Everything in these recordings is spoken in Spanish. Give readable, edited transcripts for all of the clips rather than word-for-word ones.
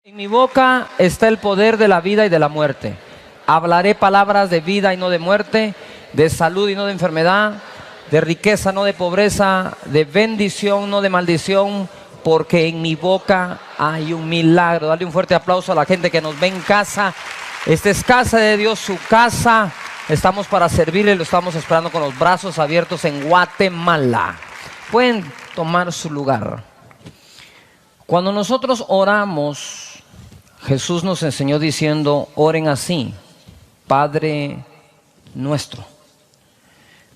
En mi boca está el poder de la vida y de la muerte. Hablaré palabras de vida y no de muerte, de salud y no de enfermedad, de riqueza, no de pobreza, de bendición, no de maldición, porque en mi boca hay un milagro. Dale un fuerte aplauso a la gente que nos ve en casa. Esta es casa de Dios, su casa. Estamos para servirle, lo estamos esperando con los brazos abiertos en Guatemala. Pueden tomar su lugar. Cuando nosotros oramos, Jesús nos enseñó diciendo, oren así, Padre nuestro.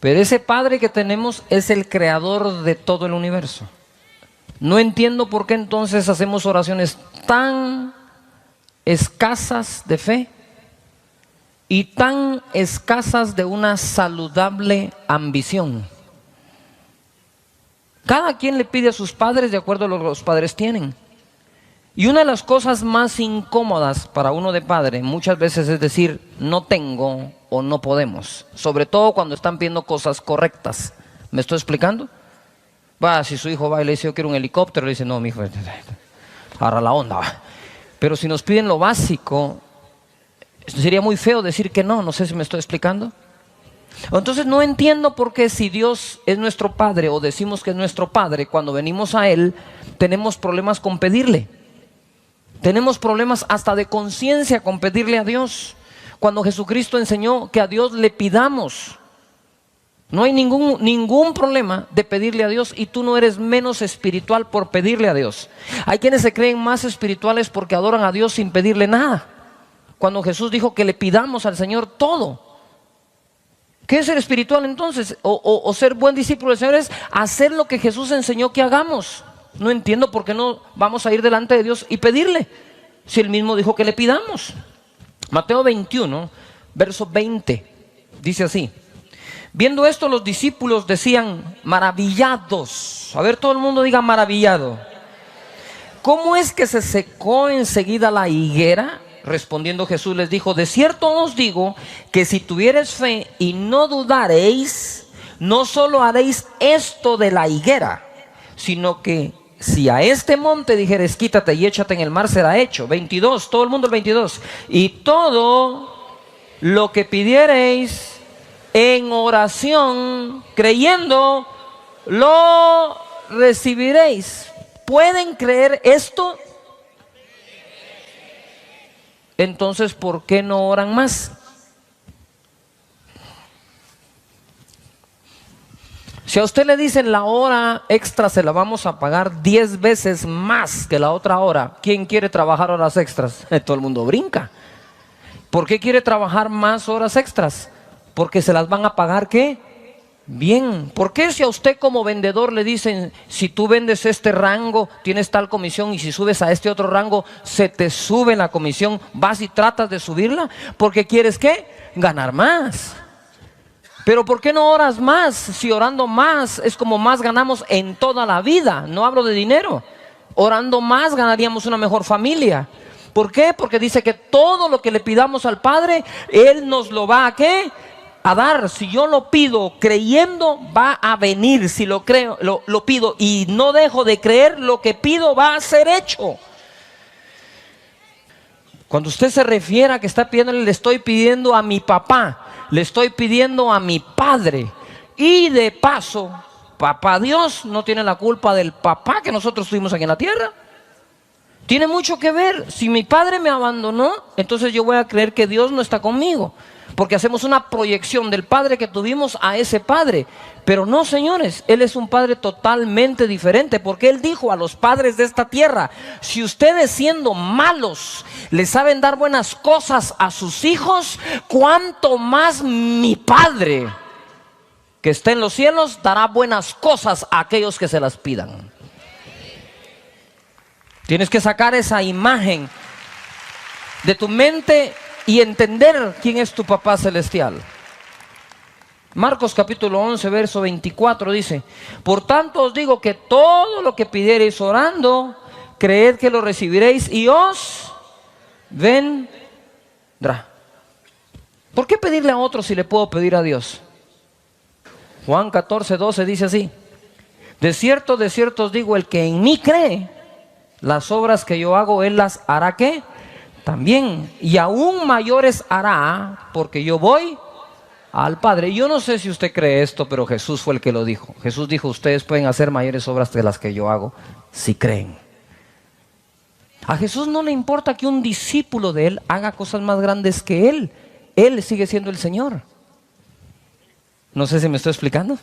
Pero ese Padre que tenemos es el creador de todo el universo. No entiendo por qué entonces hacemos oraciones tan escasas de fe y tan escasas de una saludable ambición. Cada quien le pide a sus padres de acuerdo a lo que los padres tienen. Y una de las cosas más incómodas para uno de padre muchas veces es decir, no tengo o no podemos. Sobre todo cuando están pidiendo cosas correctas. ¿Me estoy explicando? Si su hijo va y le dice, yo quiero un helicóptero, le dice, no, mi hijo, agarra la onda. Va. Pero si nos piden lo básico, sería muy feo decir que no. No sé si me estoy explicando. Entonces no entiendo por qué si Dios es nuestro Padre o decimos que es nuestro Padre, cuando venimos a Él, tenemos problemas con pedirle. Tenemos problemas hasta de conciencia con pedirle a Dios. Cuando Jesucristo enseñó que a Dios le pidamos. No hay ningún problema de pedirle a Dios y tú no eres menos espiritual por pedirle a Dios. Hay quienes se creen más espirituales porque adoran a Dios sin pedirle nada. Cuando Jesús dijo que le pidamos al Señor todo. ¿Qué es ser espiritual entonces? O ser buen discípulo del Señor es hacer lo que Jesús enseñó que hagamos. No entiendo por qué no vamos a ir delante de Dios y pedirle, si Él mismo dijo que le pidamos. Mateo 21, verso 20, dice así. Viendo esto los discípulos decían, maravillados. A ver, todo el mundo diga maravillado. ¿Cómo es que se secó enseguida la higuera? Respondiendo Jesús les dijo, de cierto os digo que si tuviereis fe y no dudareis, no solo haréis esto de la higuera, sino que si a este monte dijeres quítate y échate en el mar, será hecho. 22, todo el mundo el 22. Y todo lo que pidiereis en oración, creyendo, lo recibiréis. ¿Pueden creer esto? Entonces, ¿por qué no oran más? Si a usted le dicen la hora extra se la vamos a pagar 10 veces más que la otra hora, ¿quién quiere trabajar horas extras? Todo el mundo brinca. ¿Por qué quiere trabajar más horas extras? Porque se las van a pagar, ¿qué? Bien. ¿Por qué si a usted como vendedor le dicen, si tú vendes este rango, tienes tal comisión y si subes a este otro rango, se te sube la comisión, vas y tratas de subirla? Porque quieres, ¿qué? Ganar más. Pero ¿por qué no oras más? Si orando más es como más ganamos en toda la vida. No hablo de dinero. Orando más ganaríamos una mejor familia. ¿Por qué? Porque dice que todo lo que le pidamos al Padre, Él nos lo va a ¿qué? A dar. Si yo lo pido creyendo, va a venir. Si lo creo, lo pido y no dejo de creer, lo que pido va a ser hecho. Cuando usted se refiere a que está pidiéndole, le estoy pidiendo a mi papá, le estoy pidiendo a mi padre. Y de paso, papá Dios no tiene la culpa del papá que nosotros tuvimos aquí en la tierra. Tiene mucho que ver. Si mi padre me abandonó, entonces yo voy a creer que Dios no está conmigo. Porque hacemos una proyección del padre que tuvimos a ese padre. Pero no, señores, Él es un padre totalmente diferente. Porque Él dijo a los padres de esta tierra, si ustedes siendo malos le saben dar buenas cosas a sus hijos, cuánto más mi Padre que está en los cielos dará buenas cosas a aquellos que se las pidan. Tienes que sacar esa imagen de tu mente y entender quién es tu papá celestial. Marcos capítulo 11 verso 24 dice, por tanto os digo que todo lo que pidiereis orando, creed que lo recibiréis y os vendrá. ¿Por qué pedirle a otro si le puedo pedir a Dios? Juan 14, 12 dice así, de cierto os digo, el que en mí cree, las obras que yo hago, Él las hará ¿qué? También. Y aún mayores hará, porque yo voy al Padre. Yo no sé si usted cree esto, pero Jesús fue el que lo dijo. Jesús dijo, ustedes pueden hacer mayores obras que las que yo hago, si creen. A Jesús no le importa que un discípulo de Él haga cosas más grandes que Él. Él sigue siendo el Señor. No sé si me estoy explicando.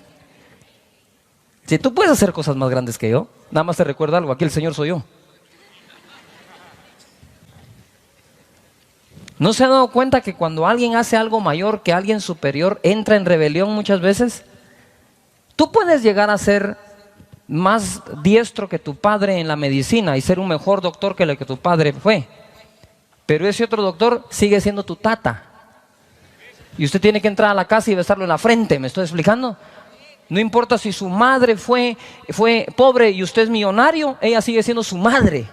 Si tú puedes hacer cosas más grandes que yo, nada más te recuerda algo, aquí el Señor soy yo. ¿No se ha dado cuenta que cuando alguien hace algo mayor que alguien superior, entra en rebelión muchas veces? Tú puedes llegar a ser más diestro que tu padre en la medicina y ser un mejor doctor que el que tu padre fue, pero ese otro doctor sigue siendo tu tata. Y usted tiene que entrar a la casa y besarlo en la frente, ¿me estoy explicando? No importa si su madre fue pobre y usted es millonario, ella sigue siendo su madre.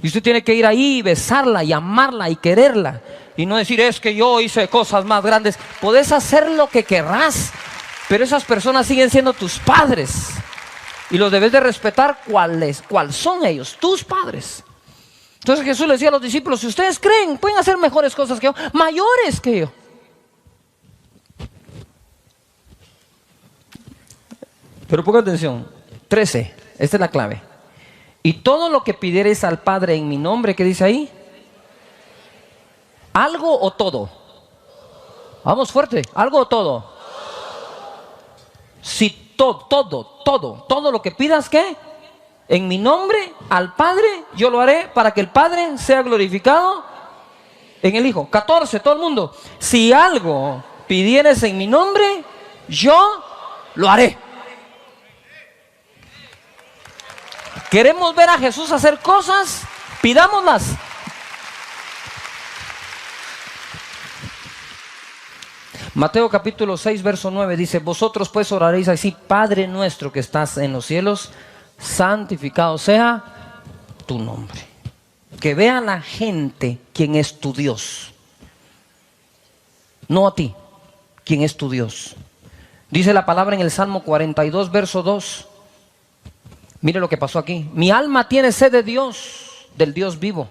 Y usted tiene que ir ahí y besarla y amarla y quererla. Y no decir, es que yo hice cosas más grandes. Podés hacer lo que querrás, pero esas personas siguen siendo tus padres. Y los debes de respetar cuáles son ellos, tus padres. Entonces Jesús le decía a los discípulos, si ustedes creen, pueden hacer mejores cosas que yo, mayores que yo. Pero ponga atención, 13, esta es la clave. Y todo lo que pidiereis al Padre en mi nombre, ¿qué dice ahí? ¿Algo o todo? Vamos fuerte, ¿algo o todo? Si todo lo que pidas, ¿qué? En mi nombre al Padre, yo lo haré para que el Padre sea glorificado en el Hijo. 14, todo el mundo. Si algo pidieres en mi nombre, yo lo haré. ¿Queremos ver a Jesús hacer cosas? Pidámoslas. Mateo capítulo 6, verso 9 dice, vosotros pues oraréis así, Padre nuestro que estás en los cielos, santificado sea tu nombre. Que vea la gente quién es tu Dios. No a ti, quién es tu Dios. Dice la palabra en el Salmo 42, verso 2. Mire lo que pasó aquí. Mi alma tiene sed de Dios, del Dios vivo.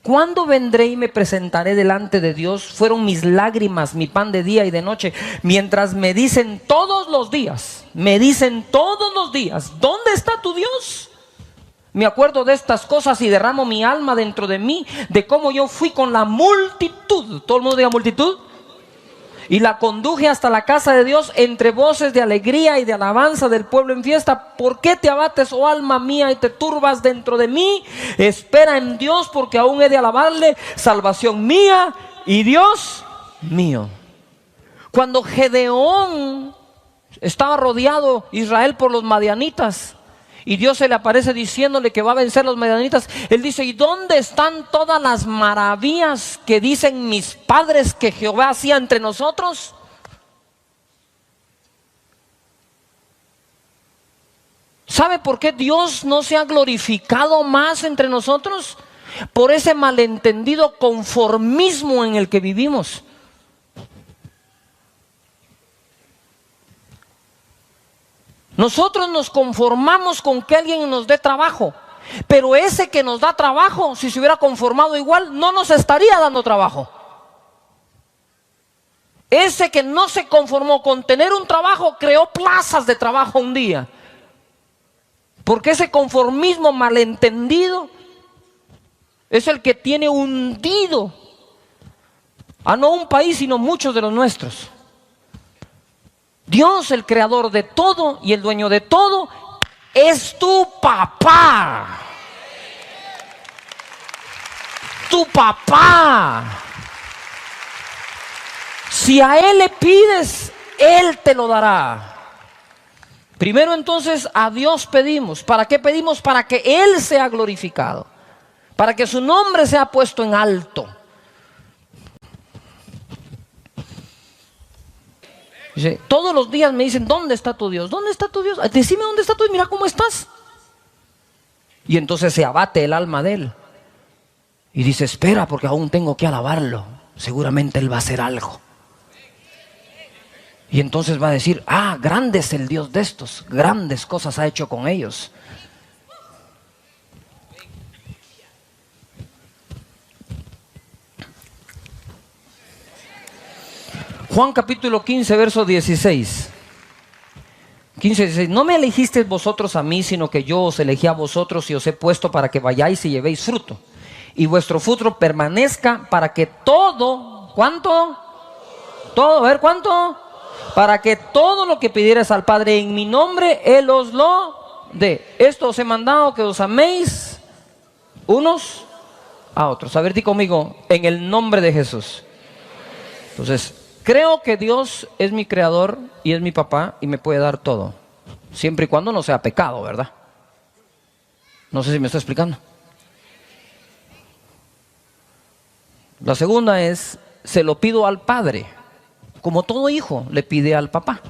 ¿Cuándo vendré y me presentaré delante de Dios? Fueron mis lágrimas, mi pan de día y de noche, mientras me dicen todos los días, ¿dónde está tu Dios? Me acuerdo de estas cosas y derramo mi alma dentro de mí, de cómo yo fui con la multitud. ¿Todo el mundo diga multitud? Y la conduje hasta la casa de Dios entre voces de alegría y de alabanza del pueblo en fiesta. ¿Por qué te abates, oh alma mía, y te turbas dentro de mí? Espera en Dios, porque aún he de alabarle, salvación mía y Dios mío. Cuando Gedeón estaba rodeado Israel por los madianitas, y Dios se le aparece diciéndole que va a vencer a los madianitas, él dice, ¿y dónde están todas las maravillas que dicen mis padres que Jehová hacía entre nosotros? ¿Sabe por qué Dios no se ha glorificado más entre nosotros? Por ese malentendido conformismo en el que vivimos. Nosotros nos conformamos con que alguien nos dé trabajo, pero ese que nos da trabajo, si se hubiera conformado igual, no nos estaría dando trabajo. Ese que no se conformó con tener un trabajo, creó plazas de trabajo un día. Porque ese conformismo malentendido es el que tiene hundido a no un país, sino muchos de los nuestros. Dios, el creador de todo y el dueño de todo, es tu papá. Tu papá. Si a Él le pides, Él te lo dará. Primero entonces a Dios pedimos. ¿Para qué pedimos? Para que Él sea glorificado, para que su nombre sea puesto en alto. Dice, todos los días me dicen, ¿dónde está tu Dios? ¿Dónde está tu Dios? Decime dónde está tu Dios, mira cómo estás. Y entonces se abate el alma de él. Y dice, espera, porque aún tengo que alabarlo. Seguramente Él va a hacer algo. Y entonces va a decir, grande es el Dios de estos. Grandes cosas ha hecho con ellos. Juan capítulo 15, verso 16. 15, 16. No me elegisteis vosotros a mí, sino que yo os elegí a vosotros y os he puesto para que vayáis y llevéis fruto. Y vuestro fruto permanezca para que todo, ¿cuánto? Todo, a ver, ¿cuánto? Para que todo lo que pidierais al Padre en mi nombre, Él os lo dé. Esto os he mandado, que os améis unos a otros. A ver, di conmigo, en el nombre de Jesús. Entonces, creo que Dios es mi creador y es mi papá y me puede dar todo, siempre y cuando no sea pecado, ¿verdad? No sé si me estoy explicando. La segunda es, se lo pido al Padre, como todo hijo le pide al papá.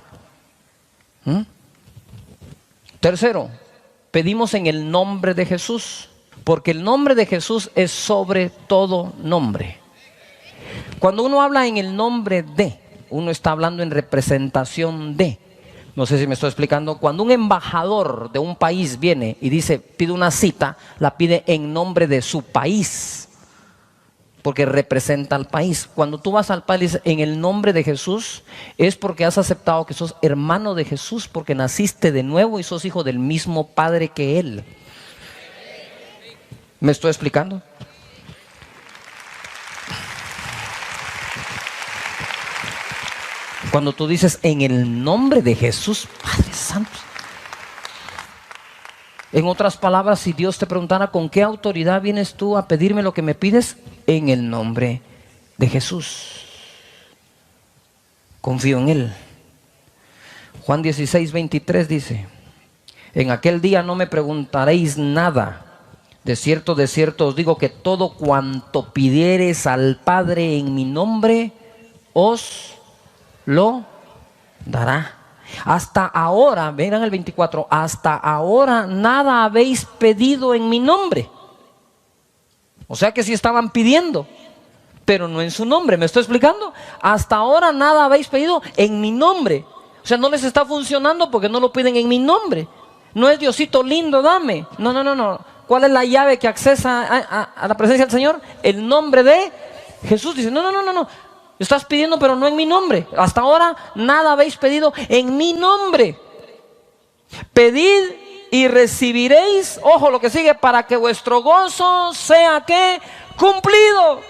Tercero, pedimos en el nombre de Jesús, porque el nombre de Jesús es sobre todo nombre. Cuando uno habla en el nombre de, uno está hablando en representación de. No sé si me estoy explicando. Cuando un embajador de un país viene y dice, pide una cita, la pide en nombre de su país, porque representa al país. Cuando tú vas al país en el nombre de Jesús, es porque has aceptado que sos hermano de Jesús, porque naciste de nuevo y sos hijo del mismo Padre que Él. ¿Me estoy explicando? Cuando tú dices en el nombre de Jesús, Padre Santo. En otras palabras, si Dios te preguntara con qué autoridad vienes tú a pedirme lo que me pides, en el nombre de Jesús. Confío en Él. Juan 16, 23 dice, en aquel día no me preguntaréis nada. De cierto os digo que todo cuanto pidiereis al Padre en mi nombre, os lo dará. Hasta ahora, verán el 24, hasta ahora nada habéis pedido en mi nombre. O sea que sí estaban pidiendo, pero no en su nombre. ¿Me estoy explicando? Hasta ahora nada habéis pedido en mi nombre. O sea, no les está funcionando porque no lo piden en mi nombre. No es Diosito lindo, dame. No. ¿Cuál es la llave que accesa a la presencia del Señor? El nombre de Jesús. Dice, no. Estás pidiendo, pero no en mi nombre. Hasta ahora nada habéis pedido en mi nombre. Pedid y recibiréis, ojo lo que sigue, para que vuestro gozo sea ¿qué? Cumplido.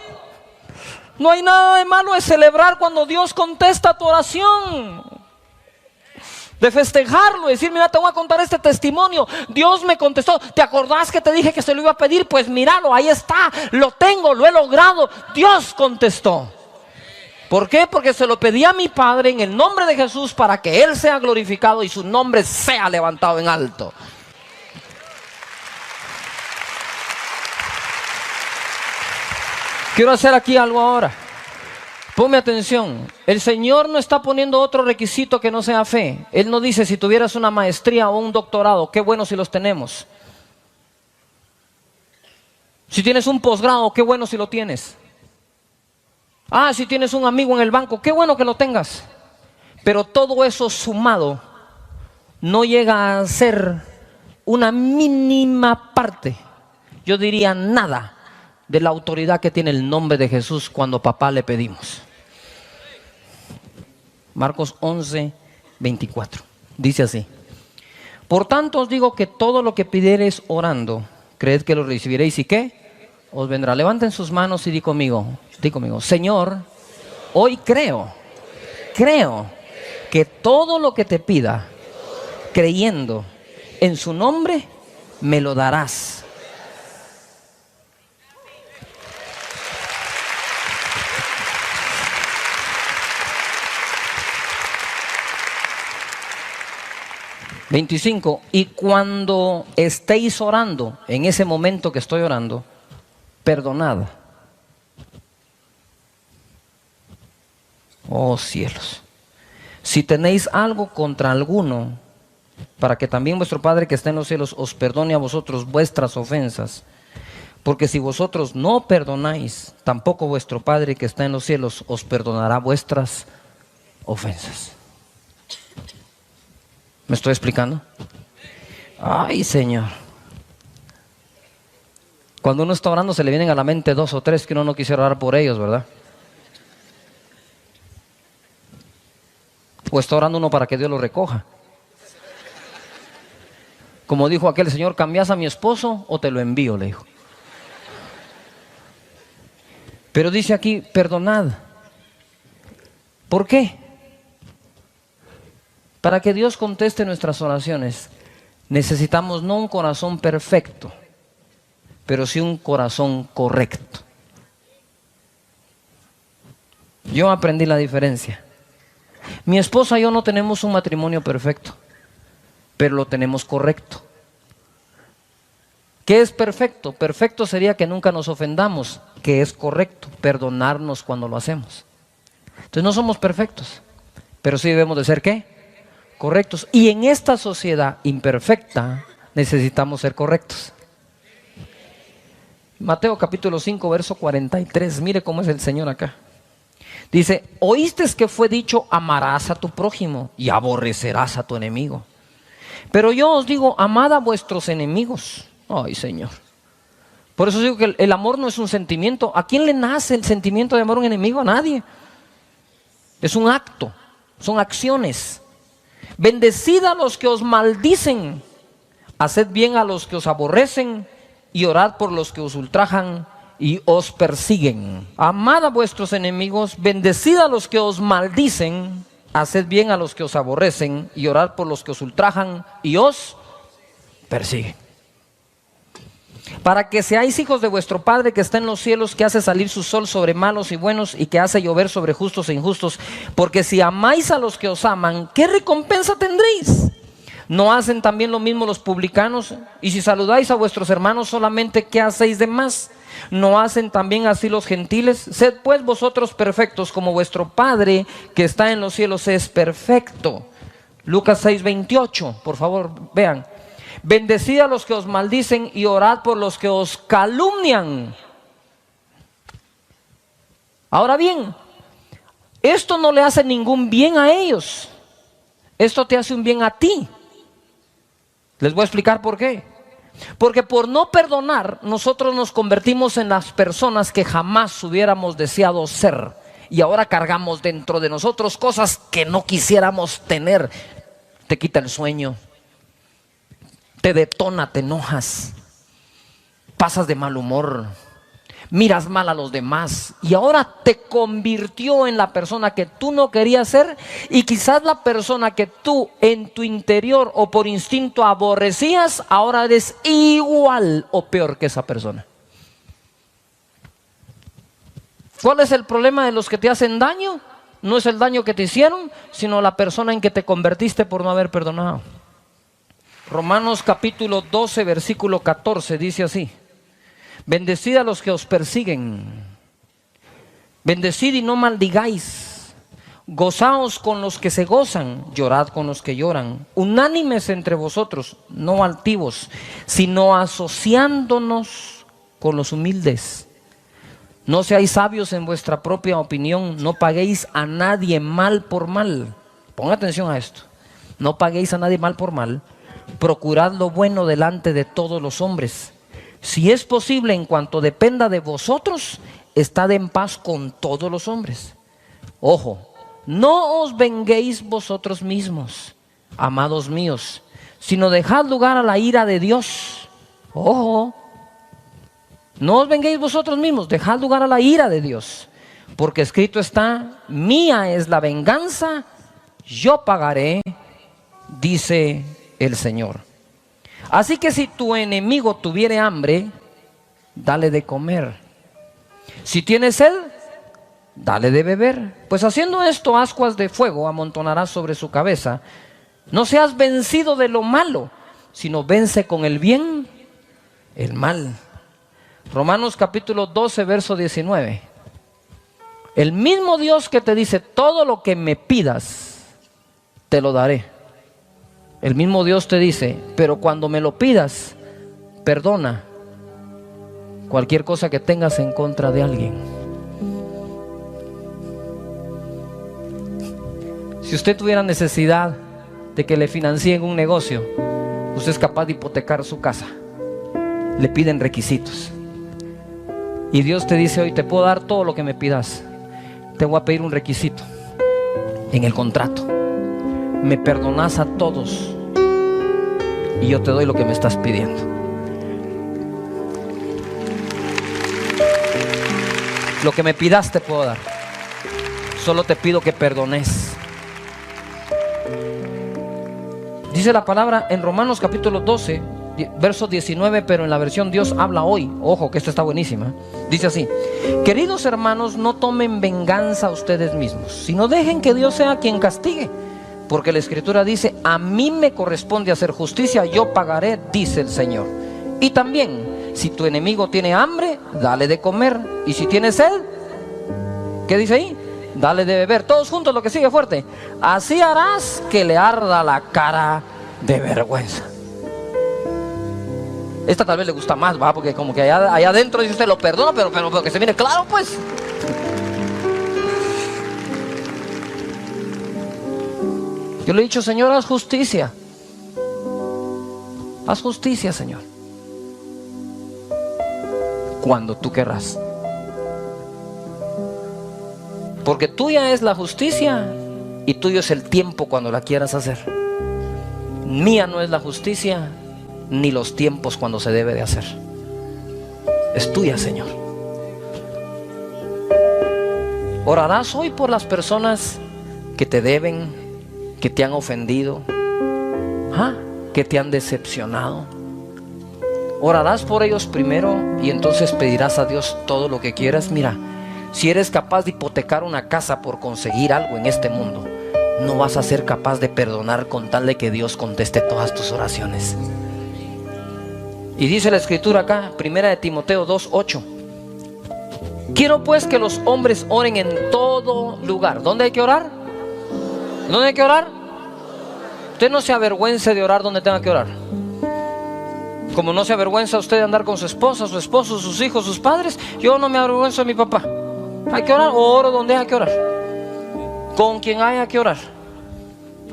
No hay nada de malo de celebrar cuando Dios contesta tu oración, de festejarlo, decir, mira, te voy a contar este testimonio, Dios me contestó. ¿Te acordás que te dije que se lo iba a pedir? Pues míralo, ahí está, lo tengo, lo he logrado, Dios contestó. ¿Por qué? Porque se lo pedí a mi Padre en el nombre de Jesús para que Él sea glorificado y su nombre sea levantado en alto. Quiero hacer aquí algo ahora. Ponme atención. El Señor no está poniendo otro requisito que no sea fe. Él no dice si tuvieras una maestría o un doctorado, qué bueno si los tenemos. Si tienes un posgrado, qué bueno si lo tienes. Si tienes un amigo en el banco, qué bueno que lo tengas. Pero todo eso sumado no llega a ser una mínima parte, yo diría nada, de la autoridad que tiene el nombre de Jesús cuando papá le pedimos. Marcos 11, 24. Dice así: por tanto os digo que todo lo que pidiereis orando, creed que lo recibiréis y ¿qué? Os vendrá. Levanten sus manos y di conmigo, Señor, hoy creo que todo lo que te pida, creyendo en su nombre, me lo darás. Y cuando estéis orando, en ese momento que estoy orando, perdonad. Oh cielos, si tenéis algo contra alguno, para que también vuestro Padre que está en los cielos os perdone a vosotros vuestras ofensas. Porque si vosotros no perdonáis, tampoco vuestro Padre que está en los cielos os perdonará vuestras ofensas. ¿Me estoy explicando? Ay, Señor. Cuando uno está orando se le vienen a la mente 2 o 3 que uno no quisiera orar por ellos, ¿verdad? ¿O está orando uno para que Dios lo recoja? Como dijo aquel señor, ¿cambias a mi esposo o te lo envío? Le dijo. Pero dice aquí, perdonad. ¿Por qué? Para que Dios conteste nuestras oraciones, necesitamos no un corazón perfecto, pero sí un corazón correcto. Yo aprendí la diferencia. Mi esposa y yo no tenemos un matrimonio perfecto, pero lo tenemos correcto. ¿Qué es perfecto? Perfecto sería que nunca nos ofendamos. ¿Qué es correcto? Perdonarnos cuando lo hacemos. Entonces no somos perfectos, pero sí debemos de ser ¿qué? Correctos. Y en esta sociedad imperfecta necesitamos ser correctos. Mateo capítulo 5, verso 43. Mire cómo es el Señor acá. Dice, oíste que fue dicho, amarás a tu prójimo y aborrecerás a tu enemigo. Pero yo os digo, amad a vuestros enemigos. Ay, Señor. Por eso digo que el amor no es un sentimiento. ¿A quién le nace el sentimiento de amar a un enemigo? A nadie. Es un acto, son acciones. Bendecid a los que os maldicen, haced bien a los que os aborrecen y orad por los que os ultrajan y os persiguen. Amad a vuestros enemigos, bendecid a los que os maldicen, haced bien a los que os aborrecen y orad por los que os ultrajan y os persiguen. Para que seáis hijos de vuestro Padre que está en los cielos, que hace salir su sol sobre malos y buenos y que hace llover sobre justos e injustos. Porque si amáis a los que os aman, ¿qué recompensa tendréis? ¿No hacen también lo mismo los publicanos? Y si saludáis a vuestros hermanos solamente, ¿qué hacéis de más? ¿No hacen también así los gentiles? Sed pues vosotros perfectos, como vuestro Padre que está en los cielos es perfecto. Lucas 6:28, por favor, vean. Bendecid a los que os maldicen y orad por los que os calumnian. Ahora bien, esto no le hace ningún bien a ellos. Esto te hace un bien a ti. Les voy a explicar por qué. Porque por no perdonar, nosotros nos convertimos en las personas que jamás hubiéramos deseado ser. Y ahora cargamos dentro de nosotros cosas que no quisiéramos tener. Te quita el sueño. Te detona, te enojas, pasas de mal humor, miras mal a los demás y ahora te convirtió en la persona que tú no querías ser y quizás la persona que tú en tu interior o por instinto aborrecías, ahora eres igual o peor que esa persona. ¿Cuál es el problema de los que te hacen daño? No es el daño que te hicieron, sino la persona en que te convertiste por no haber perdonado. Romanos capítulo 12, versículo 14 dice así: bendecid a los que os persiguen, bendecid y no maldigáis, gozaos con los que se gozan, llorad con los que lloran, unánimes entre vosotros, no altivos, sino asociándonos con los humildes. No seáis sabios en vuestra propia opinión, no paguéis a nadie mal por mal. Ponga atención a esto, no paguéis a nadie mal por mal. Procurad lo bueno delante de todos los hombres. Si es posible, en cuanto dependa de vosotros, estad en paz con todos los hombres. Ojo, no os venguéis vosotros mismos, amados míos, sino dejad lugar a la ira de Dios. Ojo, no os venguéis vosotros mismos, dejad lugar a la ira de Dios. Porque escrito está, mía es la venganza, yo pagaré, dice el Señor. Así que si tu enemigo tuviere hambre, dale de comer. Si tiene sed, dale de beber. Pues haciendo esto, ascuas de fuego amontonarás sobre su cabeza. No seas vencido de lo malo, sino vence con el bien el mal. Romanos capítulo 12, verso 19. El mismo Dios que te dice, todo lo que me pidas, te lo daré. El mismo Dios te dice, pero cuando me lo pidas, perdona cualquier cosa que tengas en contra de alguien. Si usted tuviera necesidad de que le financien un negocio, usted es capaz de hipotecar su casa. Le piden requisitos. Y Dios te dice hoy, te puedo dar todo lo que me pidas. Te voy a pedir un requisito en el contrato. me perdonas a todos y yo te doy lo que me estás pidiendo. Lo que me pidas te puedo dar. Solo te pido que perdones. Dice la palabra en Romanos capítulo 12, verso 19, pero en la versión Dios habla hoy. Ojo que esta está buenísima. Dice así: queridos hermanos, no tomen venganza ustedes mismos, sino dejen que Dios sea quien castigue. Porque la Escritura dice: a mí me corresponde hacer justicia, yo pagaré, dice el Señor. Y también, si tu enemigo tiene hambre, dale de comer. Y si tiene sed, ¿qué dice ahí? Dale de beber. Todos juntos, lo que sigue fuerte: así harás que le arda la cara de vergüenza. Esta tal vez le gusta más, ¿va? Porque como que allá adentro dice usted: lo perdono, pero que se mire claro, pues. Yo le he dicho: Señor, haz justicia. Haz justicia, Señor, cuando tú querrás. Porque tuya es la justicia y tuyo es el tiempo cuando la quieras hacer. Mía no es la justicia ni los tiempos cuando se debe de hacer. Es tuya, Señor. Orarás hoy por las personas que te deben, que te han ofendido, que te han decepcionado. Orarás por ellos primero y entonces pedirás a Dios todo lo que quieras. Mira, si eres capaz de hipotecar una casa por conseguir algo en este mundo, no vas a ser capaz de perdonar con tal de que Dios conteste todas tus oraciones. Y dice la Escritura acá, primera de Timoteo 2:8: quiero pues que los hombres oren en todo lugar. ¿Dónde hay que orar? ¿Dónde hay que orar? Usted no se avergüence de orar donde tenga que orar. Como no se avergüenza usted de andar con su esposa, su esposo, sus hijos, sus padres, yo no me avergüenzo de mi papá. Hay que orar, o oro donde hay que orar, con quien haya que orar.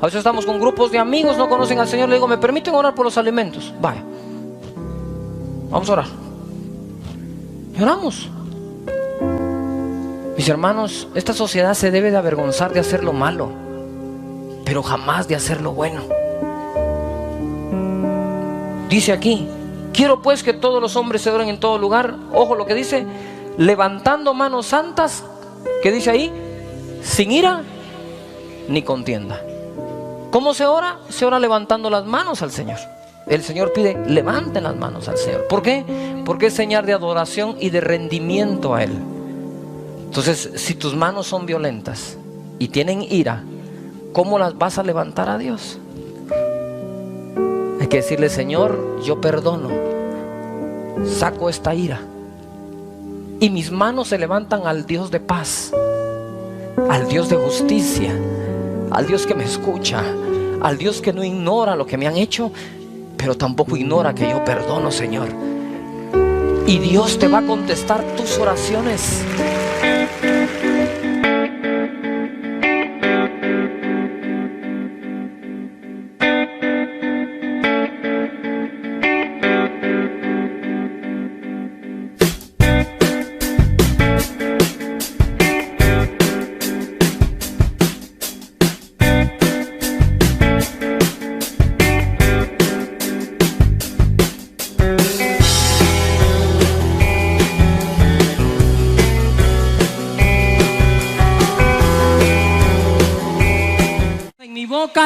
A veces estamos con grupos de amigos, no conocen al Señor. Le digo: ¿me permiten orar por los alimentos? Vaya, vamos a orar. Y oramos. Mis hermanos, esta sociedad se debe de avergonzar de hacer lo malo, pero jamás de hacer lo bueno. Dice aquí: quiero pues que todos los hombres se oren en todo lugar. Ojo lo que dice: levantando manos santas. ¿Qué dice ahí? Sin ira ni contienda. ¿Cómo se ora? Se ora levantando las manos al Señor. El Señor pide: levanten las manos al Señor. ¿Por qué? Porque es señal de adoración y de rendimiento a Él. Entonces, si tus manos son violentas y tienen ira, ¿cómo las vas a levantar a Dios? Hay que decirle: Señor, yo perdono, saco esta ira, y mis manos se levantan al Dios de paz, al Dios de justicia, al Dios que me escucha, al Dios que no ignora lo que me han hecho, pero tampoco ignora que yo perdono, Señor. Y Dios te va a contestar tus oraciones.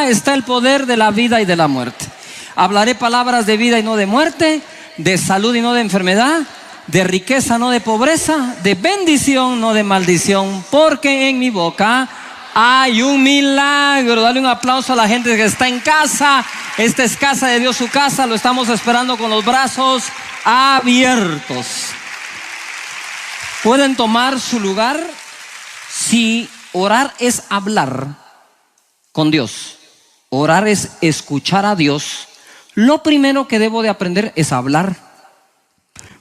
Está el poder de la vida y de la muerte. Hablaré palabras de vida y no de muerte, de salud y no de enfermedad, de riqueza no de pobreza, de bendición no de maldición, porque en mi boca hay un milagro. Dale un aplauso a la gente que está en casa. Esta es casa de Dios, su casa. Lo estamos esperando con los brazos abiertos. Pueden tomar su lugar. Si orar es hablar con Dios, orar es escuchar a Dios, lo primero que debo de aprender es hablar.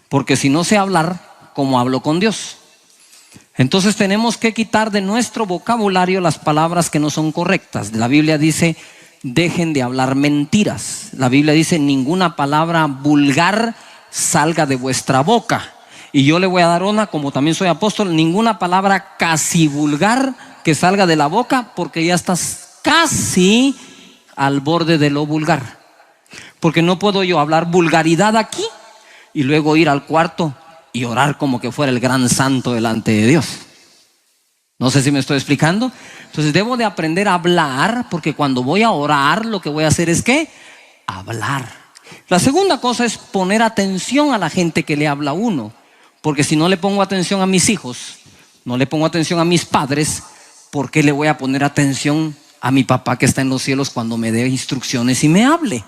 Porque si no sé hablar, ¿cómo hablo con Dios? Entonces tenemos que quitar de nuestro vocabulario las palabras que no son correctas. La Biblia dice: dejen de hablar mentiras. La Biblia dice: ninguna palabra vulgar salga de vuestra boca. Y yo le voy a dar una, como también soy apóstol: ninguna palabra casi vulgar que salga de la boca, porque ya estás casi al borde de lo vulgar. Porque no puedo yo hablar vulgaridad aquí y luego ir al cuarto y orar como que fuera el gran santo delante de Dios. No sé si me estoy explicando. Entonces debo de aprender a hablar, porque cuando voy a orar lo que voy a hacer es ¿qué? Hablar. La segunda cosa es poner atención a la gente que le habla a uno. Porque si no le pongo atención a mis hijos, no le pongo atención a mis padres, ¿por qué le voy a poner atención a mi papá que está en los cielos cuando me dé instrucciones y me hable?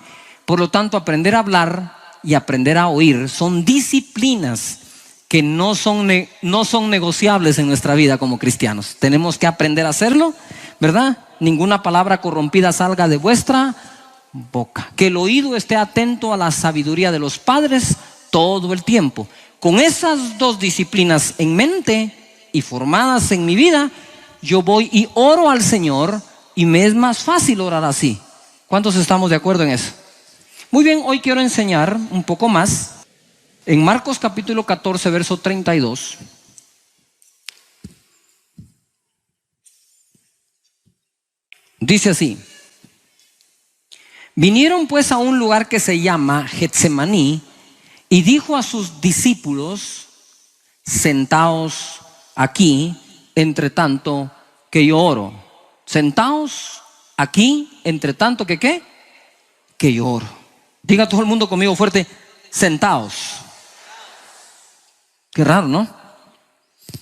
Por lo tanto, aprender a hablar y aprender a oír son disciplinas que no son negociables en nuestra vida como cristianos. Tenemos que aprender a hacerlo, ¿verdad? Ninguna palabra corrompida salga de vuestra boca. Que el oído esté atento a la sabiduría de los padres todo el tiempo. Con esas dos disciplinas en mente y formadas en mi vida, yo voy y oro al Señor y me es más fácil orar así. ¿Cuántos estamos de acuerdo en eso? Muy bien, hoy quiero enseñar un poco más en Marcos capítulo 14, verso 32. Dice así: vinieron pues a un lugar que se llama Getsemaní y dijo a sus discípulos: sentaos aquí, entre tanto que yo oro. Sentaos aquí, entre tanto que ¿qué? Que yo oro. Diga todo el mundo conmigo fuerte: sentaos. Qué raro, ¿no?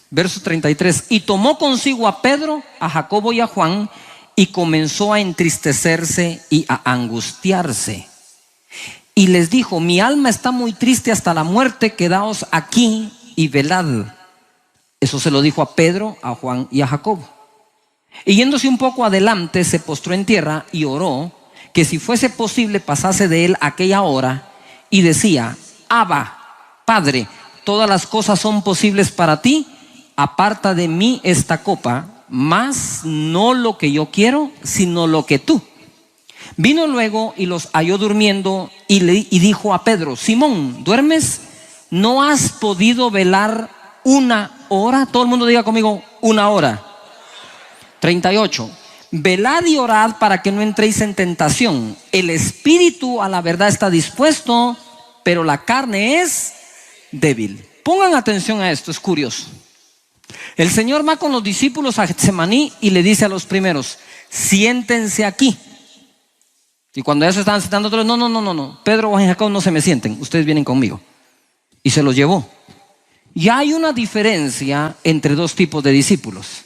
Verso 33. Y tomó consigo a Pedro, a Jacobo y a Juan, y comenzó a entristecerse y a angustiarse. Y les dijo: mi alma está muy triste hasta la muerte, quedaos aquí y velad. Eso se lo dijo a Pedro, a Juan y a Jacobo. Y yéndose un poco adelante, se postró en tierra y oró que si fuese posible pasase de él aquella hora, y decía: Abba, Padre, todas las cosas son posibles para ti, aparta de mí esta copa, mas no lo que yo quiero, sino lo que tú. Vino luego y los halló durmiendo y dijo a Pedro: Simón, ¿duermes? ¿No has podido velar una hora? Todo el mundo diga conmigo: una hora. 38. Velad y orad para que no entréis en tentación. El espíritu a la verdad está dispuesto, pero la carne es débil. Pongan atención a esto, es curioso. El Señor va con los discípulos a Getsemaní y le dice a los primeros: siéntense aquí. Y cuando ya se estaban sentando otros: no, Pedro, Juan y Jacob, no se me sienten, ustedes vienen conmigo. Y se los llevó. Y hay una diferencia entre dos tipos de discípulos: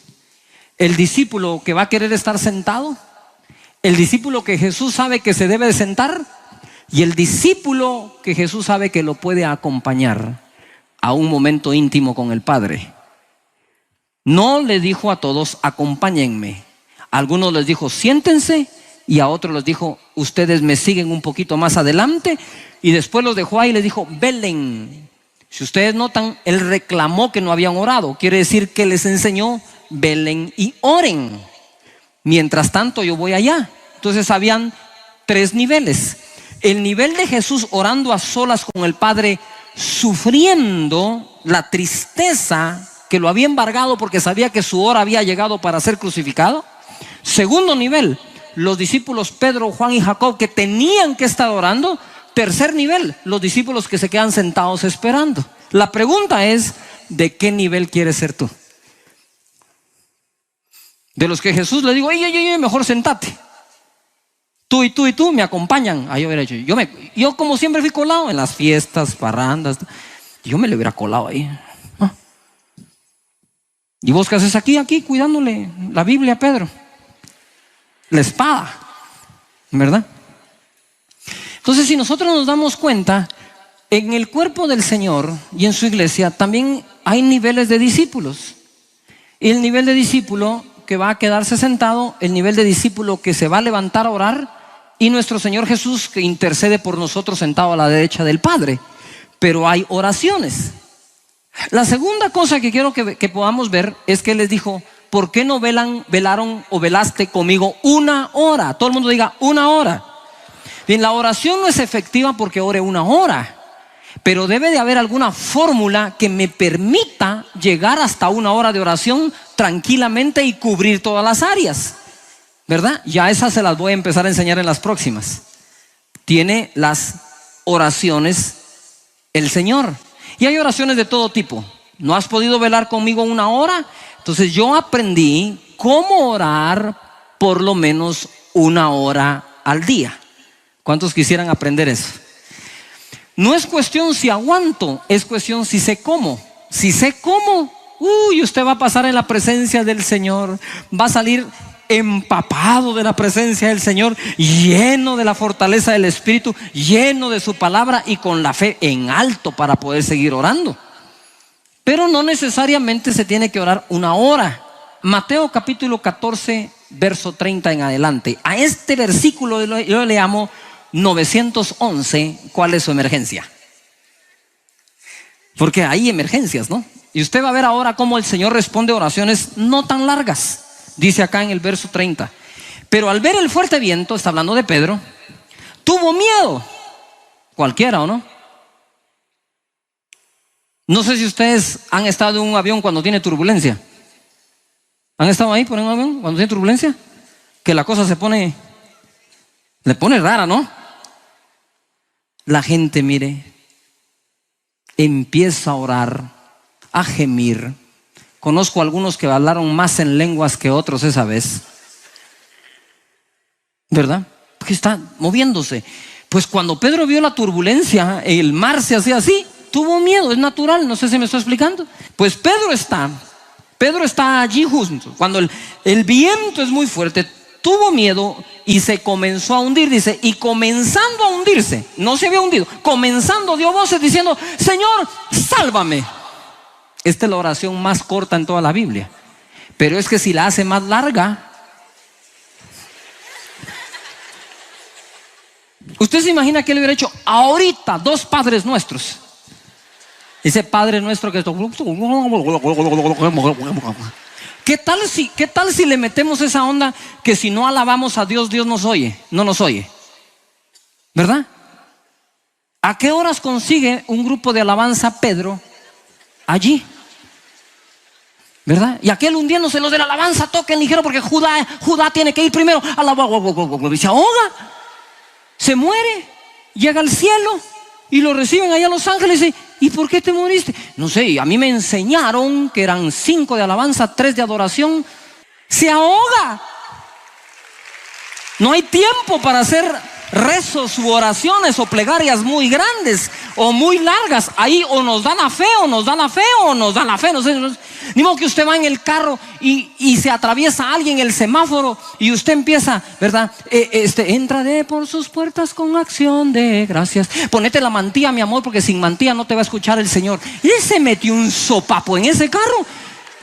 el discípulo que va a querer estar sentado, el discípulo que Jesús sabe que se debe de sentar, y el discípulo que Jesús sabe que lo puede acompañar a un momento íntimo con el Padre. No le dijo a todos: acompáñenme. A algunos les dijo: siéntense, y a otros les dijo: ustedes me siguen un poquito más adelante. Y después los dejó ahí y les dijo: velen. Si ustedes notan, él reclamó que no habían orado. Quiere decir que les enseñó: velen y oren. Mientras tanto yo voy allá. Entonces habían tres niveles. El nivel de Jesús orando a solas con el Padre, sufriendo la tristeza que lo había embargado porque sabía que su hora había llegado para ser crucificado. Segundo nivel, los discípulos Pedro, Juan y Jacob, que tenían que estar orando. Tercer nivel, los discípulos que se quedan sentados esperando. La pregunta es: ¿de qué nivel quieres ser tú? De los que Jesús le dijo: oye, mejor sentate. Tú y tú me acompañan. Ahí hubiera hecho. Yo como siempre fui colado en las fiestas, parrandas. Yo me le hubiera colado ahí. ¿Y vos qué haces aquí cuidándole la Biblia a Pedro? La espada, ¿verdad? Entonces, si nosotros nos damos cuenta, en el cuerpo del Señor y en su iglesia también hay niveles de discípulos. Y el nivel de discípulo que va a quedarse sentado, el nivel de discípulo que se va a levantar a orar, y nuestro Señor Jesús que intercede por nosotros sentado a la derecha del Padre. Pero hay oraciones. La segunda cosa que quiero que podamos ver es que Él les dijo: ¿por qué no velaron o velaste conmigo una hora? Todo el mundo diga: una hora. Bien, la oración no es efectiva porque ore una hora, pero debe de haber alguna fórmula que me permita llegar hasta una hora de oración tranquilamente y cubrir todas las áreas. ¿verdad? Ya esas se las voy a empezar a enseñar en las próximas. Tiene las oraciones el Señor. Y hay oraciones de todo tipo. ¿No has podido velar conmigo 1 hora? Entonces yo aprendí cómo orar por lo menos 1 hora al día. ¿Cuántos quisieran aprender eso? No es cuestión si aguanto, es cuestión si sé cómo. Si sé cómo, usted va a pasar en la presencia del Señor, va a salir empapado de la presencia del Señor, lleno de la fortaleza del Espíritu, lleno de su palabra y con la fe en alto para poder seguir orando. Pero no necesariamente se tiene que orar 1 hora. Mateo capítulo 14, verso 30 en adelante. A este versículo yo le llamo 911, ¿cuál es su emergencia? Porque hay emergencias, ¿no? Y usted va a ver ahora cómo el Señor responde oraciones no tan largas. Dice acá en el verso 30: pero al ver el fuerte viento, está hablando de Pedro, tuvo miedo. Cualquiera, ¿o no? No sé si ustedes han estado en un avión cuando tiene turbulencia. ¿Han estado ahí por un avión cuando tiene turbulencia? Que la cosa le pone rara, ¿no? La gente, mire, empieza a orar, a gemir. Conozco algunos que hablaron más en lenguas que otros esa vez, ¿verdad? Porque está moviéndose. Pues cuando Pedro vio la turbulencia, el mar se hacía así, tuvo miedo, es natural, no sé si me estoy explicando. Pues Pedro está allí justo, cuando el viento es muy fuerte, tuvo miedo y se comenzó a hundir, dice, y comenzando a hundirse, no se había hundido, comenzando dio voces diciendo: Señor, sálvame. Esta es la oración más corta en toda la Biblia, pero es que si la hace más larga, usted se imagina que le hubiera hecho ahorita 2 Padres Nuestros. Ese Padre Nuestro que ¿Qué tal si le metemos esa onda que si no alabamos a Dios, Dios nos oye? No nos oye, ¿verdad? ¿A qué horas consigue un grupo de alabanza Pedro allí? ¿Verdad? Y aquel hundiéndose, los de la alabanza toquen ligero porque Judá tiene que ir primero. Y se ahoga, se muere, llega al cielo y lo reciben allá los ángeles. ¿Y por qué te moriste? No sé, a mí me enseñaron que eran 5 de alabanza, 3 de adoración. Se ahoga. No hay tiempo para hacer rezos u oraciones o plegarias muy grandes o muy largas. Ahí o nos da la fe o nos da la fe o nos da la fe. No sé, ni modo que usted va en el carro y se atraviesa alguien el semáforo y usted empieza, ¿verdad? Entraré por sus puertas con acción de gracias. Ponete la mantilla, mi amor, porque sin mantilla no te va a escuchar el Señor. Y él se metió un sopapo en ese carro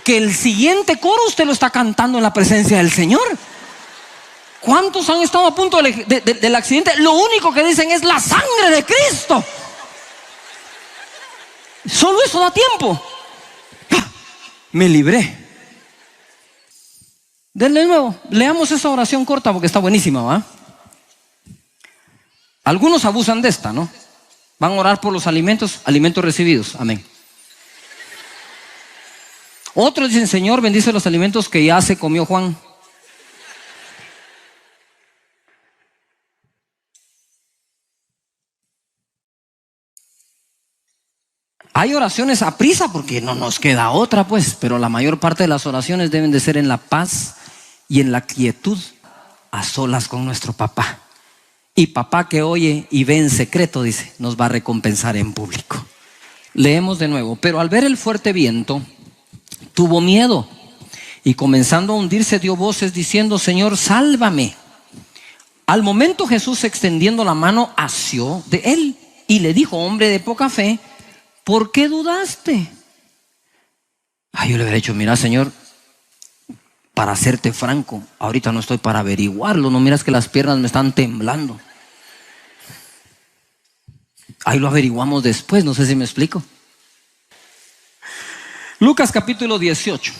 que el siguiente coro usted lo está cantando en la presencia del Señor. ¿Cuántos han estado a punto del accidente? Lo único que dicen es la sangre de Cristo. Solo eso da tiempo. Me libré. De nuevo, leamos esa oración corta porque está buenísima, ¿va? Algunos abusan de esta, ¿no? Van a orar por los alimentos recibidos. Amén. Otros dicen: Señor, bendice los alimentos que ya se comió Juan. Hay oraciones a prisa porque no nos queda otra, pues, pero la mayor parte de las oraciones deben de ser en la paz y en la quietud, a solas con nuestro papá. Y papá que oye y ve en secreto, dice, nos va a recompensar en público. Leemos de nuevo: pero al ver el fuerte viento, tuvo miedo y comenzando a hundirse dio voces diciendo: Señor, sálvame. Al momento Jesús, extendiendo la mano, asió de él y le dijo: hombre de poca fe, ¿por qué dudaste? Yo le hubiera dicho: mira, Señor, para serte franco, ahorita no estoy para averiguarlo. No miras que las piernas me están temblando. Ahí lo averiguamos después, no sé si me explico. Lucas capítulo 18.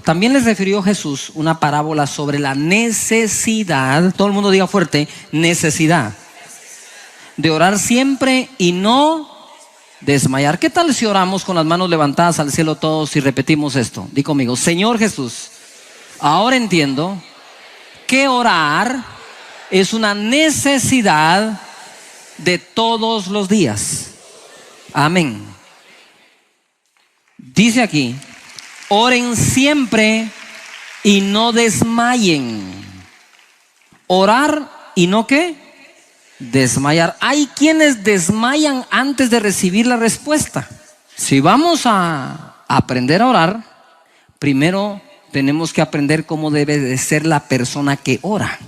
También les refirió Jesús una parábola sobre la necesidad, todo el mundo diga fuerte, necesidad, de orar siempre y no desmayar. ¿Qué tal si oramos con las manos levantadas al cielo todos y repetimos esto? Di conmigo: Señor Jesús, ahora entiendo que orar es una necesidad de todos los días. Amén. Dice aquí, oren siempre y no desmayen. Orar y no ¿qué? Desmayar. Hay quienes desmayan antes de recibir la respuesta. Si vamos a aprender a orar, primero tenemos que aprender cómo debe de ser la persona que ora.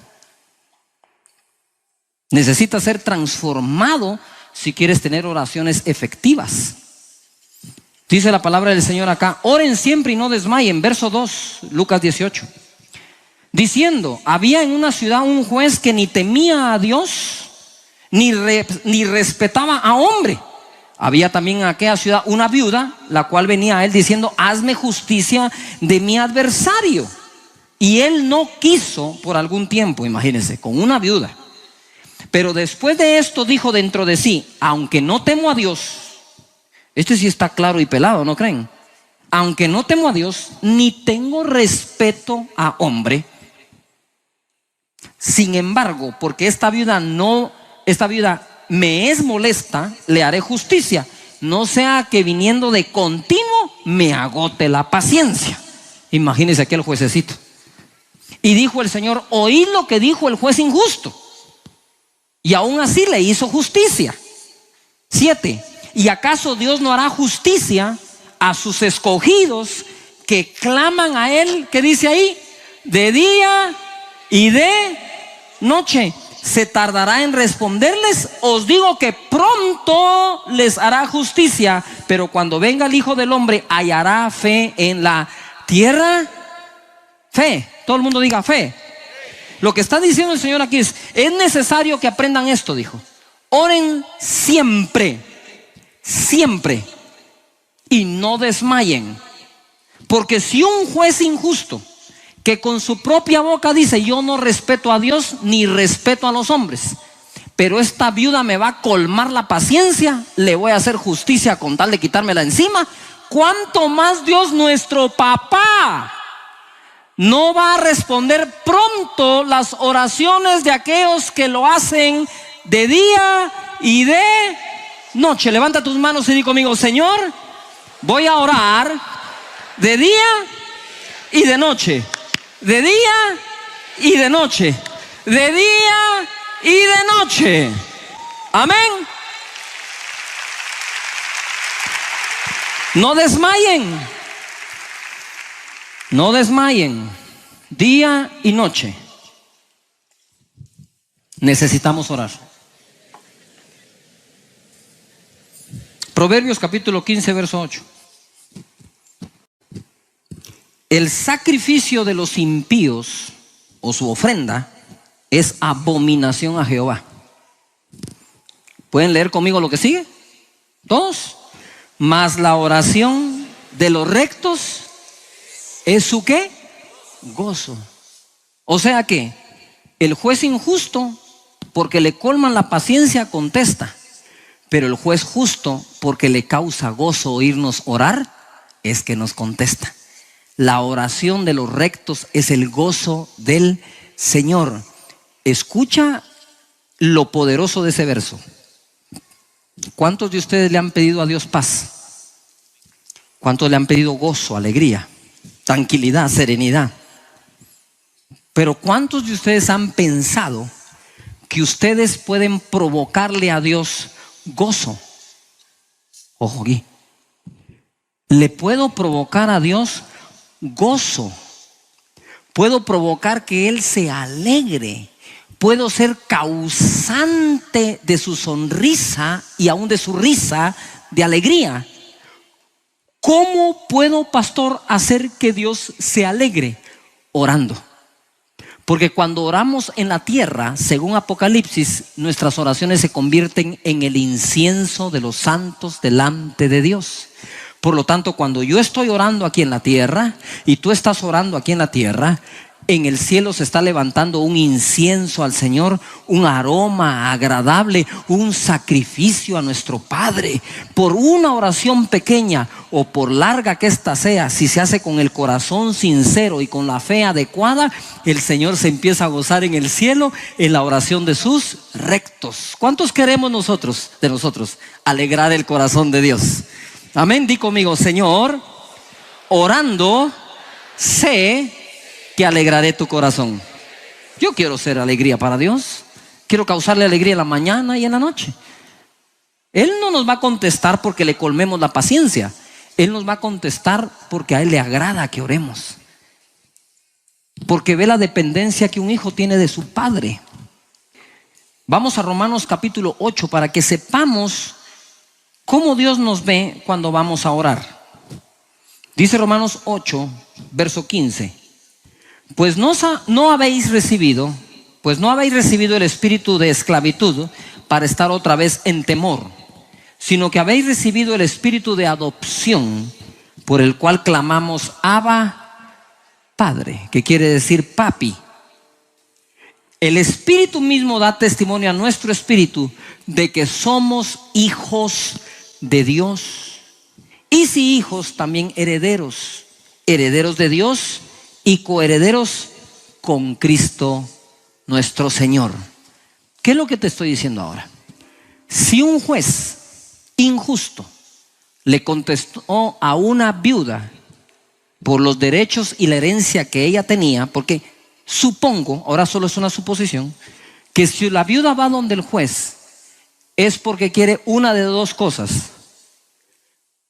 Necesita ser transformado si quieres tener oraciones efectivas. Dice la palabra del Señor acá, oren siempre y no desmayen. Verso 2, Lucas 18. Diciendo, había en una ciudad un juez que ni temía a Dios, ni respetaba a hombre. Había también en aquella ciudad una viuda, la cual venía a él diciendo, hazme justicia de mi adversario. Y él no quiso por algún tiempo, imagínense, con una viuda. Pero después de esto dijo dentro de sí, aunque no temo a Dios, este sí está claro y pelado, ¿no creen? Aunque no temo a Dios, ni tengo respeto a hombre. Sin embargo, porque esta viuda me es molesta, le haré justicia, no sea que viniendo de continuo me agote la paciencia. Imagínense aquel juececito. Y dijo el Señor, oíd lo que dijo el juez injusto. Y aún así le hizo justicia. 7. ¿Y acaso Dios no hará justicia a sus escogidos que claman a Él? ¿Qué dice ahí? De día y de noche. ¿Se tardará en responderles? Os digo que pronto les hará justicia. Pero cuando venga el Hijo del Hombre, ¿hallará fe en la tierra? Fe. Todo el mundo diga fe. Lo que está diciendo el Señor aquí es necesario que aprendan esto, dijo. Oren siempre, siempre, y no desmayen. Porque si un juez injusto, que con su propia boca dice, yo no respeto a Dios ni respeto a los hombres, pero esta viuda me va a colmar la paciencia, le voy a hacer justicia con tal de quitármela encima, ¿cuánto más Dios nuestro papá no va a responder pronto las oraciones de aquellos que lo hacen de día y de noche? Levanta tus manos y di conmigo, Señor, voy a orar de día y de noche, de día y de noche, de día y de noche. Amén. No desmayen. No desmayen, día y noche. Necesitamos orar. Proverbios capítulo 15, verso 8. El sacrificio de los impíos o su ofrenda es abominación a Jehová. ¿Pueden leer conmigo lo que sigue? ¿Todos? Mas la oración de los rectos ¿es su qué? Gozo. O sea que el juez injusto, porque le colman la paciencia, contesta. Pero el juez justo, porque le causa gozo oírnos orar, es que nos contesta. La oración de los rectos es el gozo del Señor. Escucha lo poderoso de ese verso. ¿Cuántos de ustedes le han pedido a Dios paz? ¿Cuántos le han pedido gozo, alegría, tranquilidad, serenidad? Pero ¿cuántos de ustedes han pensado que ustedes pueden provocarle a Dios gozo? Ojo aquí. Le puedo provocar a Dios gozo. Puedo provocar que Él se alegre. Puedo ser causante de su sonrisa y aún de su risa de alegría. ¿Cómo puedo, pastor, hacer que Dios se alegre? Orando. Porque cuando oramos en la tierra, según Apocalipsis, nuestras oraciones se convierten en el incienso de los santos delante de Dios. Por lo tanto, cuando yo estoy orando aquí en la tierra y tú estás orando aquí en la tierra, En el cielo se está levantando un incienso al Señor, un aroma agradable, un sacrificio a nuestro Padre. Por una oración pequeña o por larga que ésta sea, si se hace con el corazón sincero y con la fe adecuada, el Señor se empieza a gozar en el cielo en la oración de sus rectos. ¿Cuántos queremos nosotros, de nosotros, alegrar el corazón de Dios? Amén. Di conmigo: Señor, orando sé que alegraré tu corazón. Yo quiero ser alegría para Dios. Quiero causarle alegría en la mañana y en la noche. Él no nos va a contestar porque le colmemos la paciencia. Él nos va a contestar porque a Él le agrada que oremos, porque ve la dependencia que un hijo tiene de su padre. Vamos a Romanos capítulo 8 para que sepamos cómo Dios nos ve cuando vamos a orar. Dice Romanos 8, verso 15: Pues no habéis recibido el espíritu de esclavitud para estar otra vez en temor, sino que habéis recibido el espíritu de adopción, por el cual clamamos: Abba, Padre, que quiere decir papi. El Espíritu mismo da testimonio a nuestro espíritu de que somos hijos de Dios. Y si hijos, también herederos, herederos de Dios y coherederos con Cristo nuestro Señor. ¿Qué es lo que te estoy diciendo ahora? Si un juez injusto le contestó a una viuda por los derechos y la herencia que ella tenía, porque supongo, ahora solo es una suposición, que si la viuda va donde el juez es porque quiere una de dos cosas: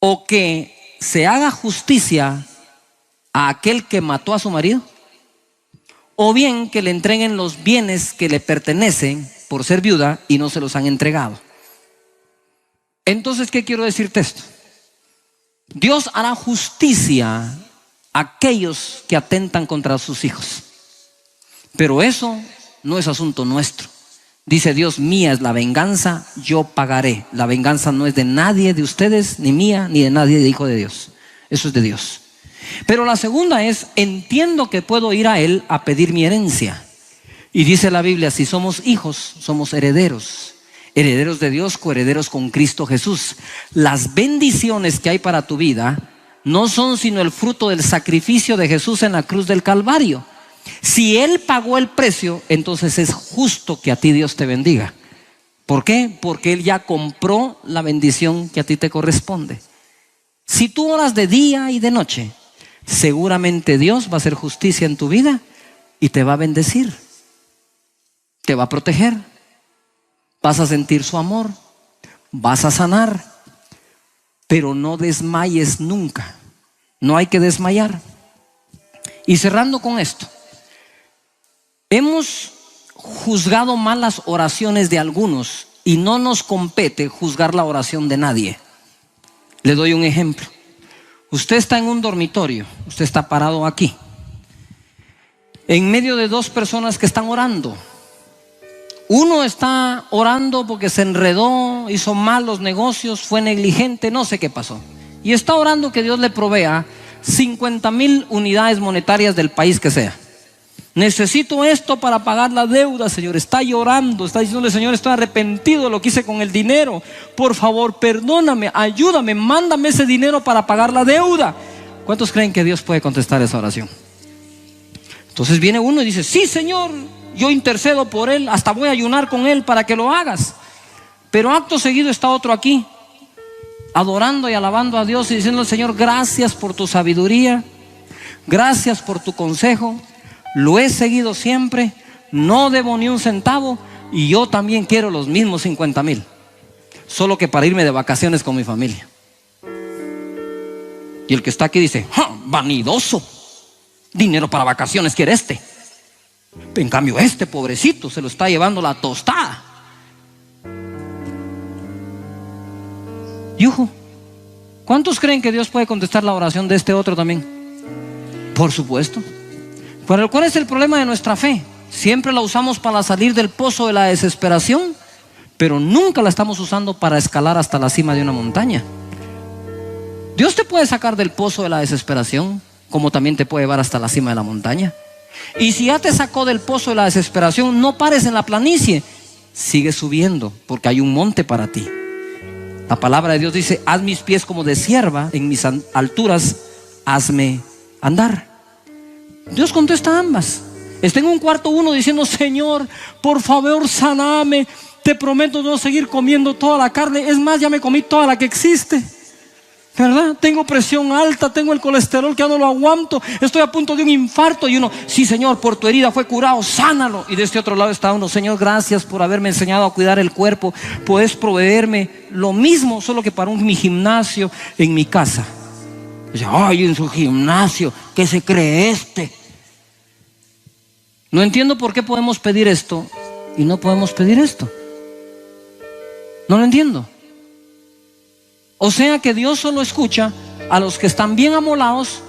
o que se haga justicia a aquel que mató a su marido, o bien que le entreguen los bienes que le pertenecen por ser viuda y no se los han entregado. Entonces, ¿qué quiero decirte esto? Dios hará justicia a aquellos que atentan contra sus hijos, pero eso no es asunto nuestro. Dice Dios: mía es la venganza, yo pagaré. La venganza no es de nadie de ustedes, ni mía, ni de nadie de hijo de Dios. Eso es de Dios. Pero la segunda es: entiendo que puedo ir a Él a pedir mi herencia. Y dice la Biblia: si somos hijos, somos herederos. Herederos de Dios, coherederos con Cristo Jesús. Las bendiciones que hay para tu vida no son sino el fruto del sacrificio de Jesús en la cruz del Calvario. Si Él pagó el precio, entonces es justo que a ti Dios te bendiga. ¿Por qué? Porque Él ya compró la bendición que a ti te corresponde. Si tú oras de día y de noche, seguramente Dios va a hacer justicia en tu vida y te va a bendecir, te va a proteger, vas a sentir su amor, vas a sanar. Pero no desmayes nunca. No hay que desmayar. Y cerrando con esto, hemos juzgado mal las oraciones de algunos y no nos compete juzgar la oración de nadie. Le doy un ejemplo. Usted está en un dormitorio, usted está parado aquí, en medio de dos personas que están orando. Uno está orando porque se enredó, hizo mal los negocios, fue negligente, no sé qué pasó. Y está orando que Dios le provea 50,000 unidades monetarias del país que sea. Necesito esto para pagar la deuda, Señor. Está llorando, está diciéndole: Señor, estoy arrepentido de lo que hice con el dinero. Por favor, perdóname, ayúdame, mándame ese dinero para pagar la deuda. ¿Cuántos creen que Dios puede contestar esa oración? Entonces viene uno y dice: sí, Señor, yo intercedo por él, hasta voy a ayunar con él para que lo hagas. Pero acto seguido está otro aquí, adorando y alabando a Dios y diciendo: Señor, gracias por tu sabiduría, gracias por tu consejo. Lo he seguido siempre, no debo ni un centavo, y yo también quiero los mismos 50,000, solo que para irme de vacaciones con mi familia. Y el que está aquí dice: vanidoso, dinero para vacaciones quiere este. En cambio este pobrecito se lo está llevando la tostada. Yujo, ¿cuántos creen que Dios puede contestar la oración de este otro también? Por supuesto. Pero ¿cuál es el problema de nuestra fe? Siempre la usamos para salir del pozo de la desesperación, pero nunca la estamos usando para escalar hasta la cima de una montaña. Dios te puede sacar del pozo de la desesperación, como también te puede llevar hasta la cima de la montaña. Y si ya te sacó del pozo de la desesperación, no pares en la planicie, sigue subiendo, porque hay un monte para ti. La palabra de Dios dice: haz mis pies como de sierva, en mis alturas hazme andar. Dios contesta ambas. Está en un cuarto uno diciendo: Señor, por favor, saname. Te prometo no seguir comiendo toda la carne. Es más, ya me comí toda la que existe, ¿verdad? Tengo presión alta, tengo el colesterol que ya no lo aguanto, estoy a punto de un infarto. Y uno: sí, Señor, por tu herida fue curado, sánalo. Y de este otro lado está uno: Señor, gracias por haberme enseñado a cuidar el cuerpo. Puedes proveerme lo mismo, solo que para mi gimnasio en mi casa. Dice: ay, en su gimnasio, ¿qué se cree este? No entiendo por qué podemos pedir esto y no podemos pedir esto. No lo entiendo. O sea que Dios solo escucha a los que están bien amolados,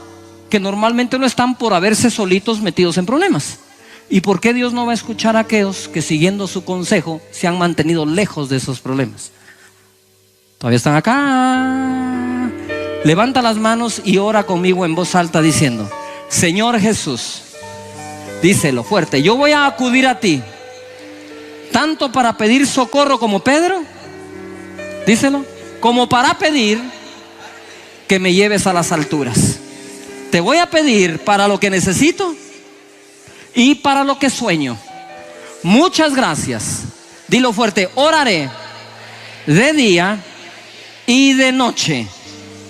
que normalmente lo están por haberse solitos metidos en problemas. ¿Y por qué Dios no va a escuchar a aquellos que, siguiendo su consejo, se han mantenido lejos de esos problemas? Todavía están acá. Levanta las manos y ora conmigo en voz alta diciendo: Señor Jesús, díselo fuerte, yo voy a acudir a ti, tanto para pedir socorro como Pedro, díselo, como para pedir que me lleves a las alturas. Te voy a pedir para lo que necesito y para lo que sueño. Muchas gracias. Dilo fuerte: oraré de día y de noche,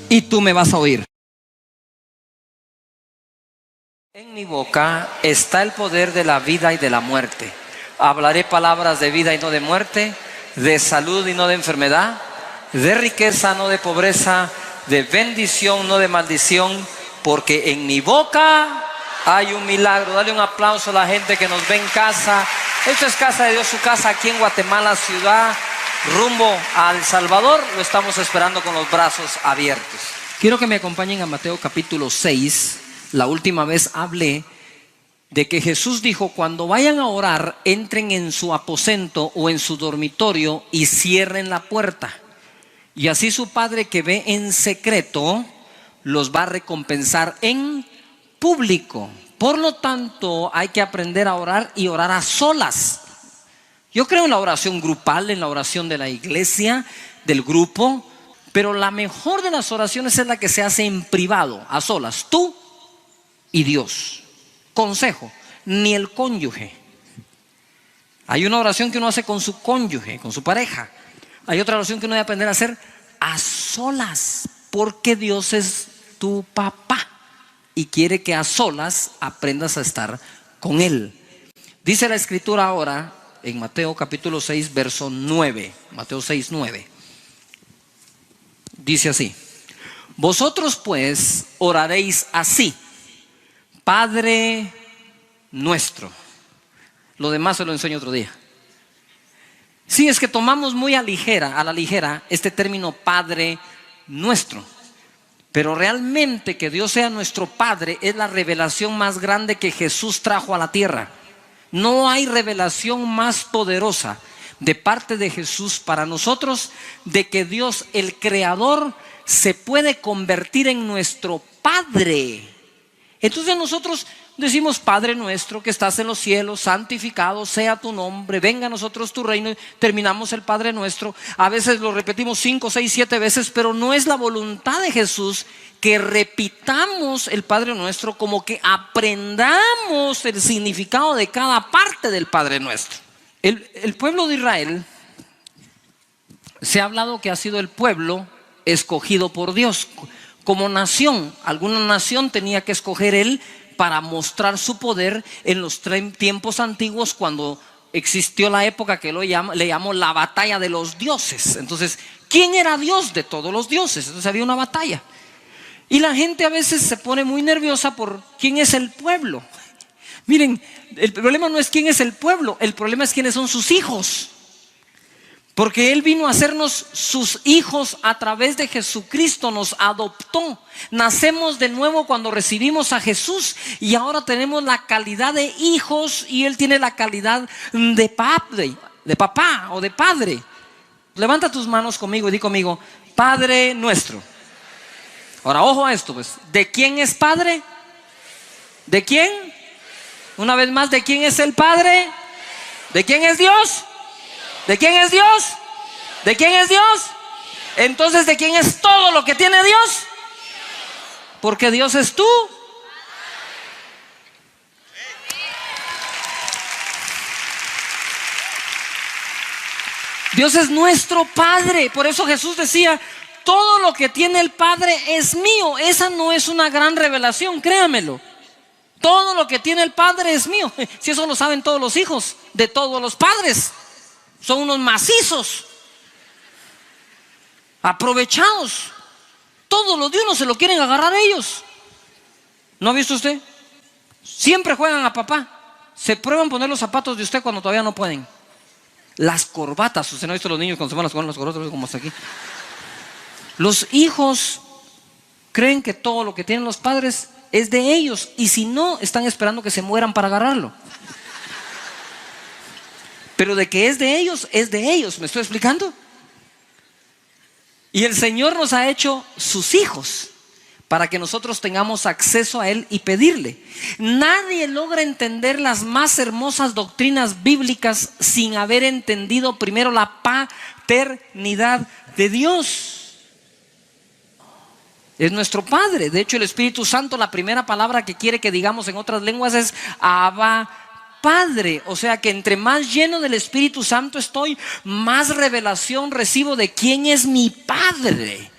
y tú me vas a oír. En mi boca está el poder de la vida y de la muerte. Hablaré palabras de vida y no de muerte, de salud y no de enfermedad, de riqueza, no de pobreza, de bendición, no de maldición, porque en mi boca hay un milagro. Dale un aplauso a la gente que nos ve en casa. Esto es Casa de Dios, su casa aquí en Guatemala, ciudad, rumbo a El Salvador. Lo estamos esperando con los brazos abiertos. Quiero que me acompañen a Mateo capítulo 6. La última vez hablé de que Jesús dijo: cuando vayan a orar, entren en su aposento o en su dormitorio y cierren la puerta. Y así su Padre que ve en secreto los va a recompensar en público. Por lo tanto, hay que aprender a orar y orar a solas. Yo creo en la oración grupal, en la oración de la iglesia, del grupo, pero la mejor de las oraciones es la que se hace en privado, a solas, tú y Dios. Consejo: ni el cónyuge. Hay una oración que uno hace con su cónyuge, con su pareja. Hay otra oración que uno debe aprender a hacer a solas, porque Dios es tu papá y quiere que a solas aprendas a estar con Él. Dice la escritura ahora en Mateo capítulo 6 verso 9. Mateo 6, 9. Dice así: vosotros pues oraréis así: Padre nuestro. Lo demás se lo enseño otro día. Sí, es que tomamos muy a la ligera este término Padre nuestro. Pero realmente que Dios sea nuestro Padre es la revelación más grande que Jesús trajo a la tierra. No hay revelación más poderosa de parte de Jesús para nosotros, de que Dios, el Creador, se puede convertir en nuestro Padre. Entonces nosotros decimos: Padre nuestro que estás en los cielos, santificado sea tu nombre, venga a nosotros tu reino. Terminamos el Padre nuestro. A veces lo repetimos 5, 6, 7 veces, pero no es la voluntad de Jesús que repitamos el Padre nuestro, como que aprendamos el significado de cada parte del Padre nuestro. El pueblo de Israel, se ha hablado que ha sido el pueblo escogido por Dios como nación. Alguna nación tenía que escoger Él para mostrar su poder en los tiempos antiguos, cuando existió la época que le llamó la batalla de los dioses. Entonces, ¿quién era Dios de todos los dioses? Entonces había una batalla. Y la gente a veces se pone muy nerviosa por quién es el pueblo. Miren, el problema no es quién es el pueblo, el problema es quiénes son sus hijos. Porque Él vino a hacernos sus hijos a través de Jesucristo, nos adoptó. Nacemos de nuevo cuando recibimos a Jesús y ahora tenemos la calidad de hijos y Él tiene la calidad de papá o de padre. Levanta tus manos conmigo y di conmigo: Padre nuestro. Ahora ojo a esto, pues. ¿De quién es Padre? ¿De quién? Una vez más, ¿de quién es el Padre? ¿De quién es Dios? ¿De quién es Dios? ¿De quién es Dios? Entonces, ¿de quién es todo lo que tiene Dios? Porque Dios es tú. Dios es nuestro Padre. Por eso Jesús decía: todo lo que tiene el Padre es mío. Esa no es una gran revelación, créamelo. Todo lo que tiene el Padre es mío. Si eso lo saben todos los hijos de todos los padres. Son unos macizos, aprovechados. Todo lo de uno se lo quieren agarrar ellos. ¿No ha visto usted? Siempre juegan a papá. Se prueban poner los zapatos de usted cuando todavía no pueden. Las corbatas. ¿Usted no ha visto los niños cuando se van a jugar las corbatas como hasta aquí? Los hijos creen que todo lo que tienen los padres es de ellos, y si no, están esperando que se mueran para agarrarlo. Pero de que es de ellos, es de ellos. ¿Me estoy explicando? Y el Señor nos ha hecho sus hijos para que nosotros tengamos acceso a Él y pedirle. Nadie logra entender las más hermosas doctrinas bíblicas sin haber entendido primero la paternidad de Dios. Es nuestro Padre. De hecho, el Espíritu Santo, la primera palabra que quiere que digamos en otras lenguas es Abba Padre. O sea que entre más lleno del Espíritu Santo estoy, más revelación recibo de quién es mi Padre.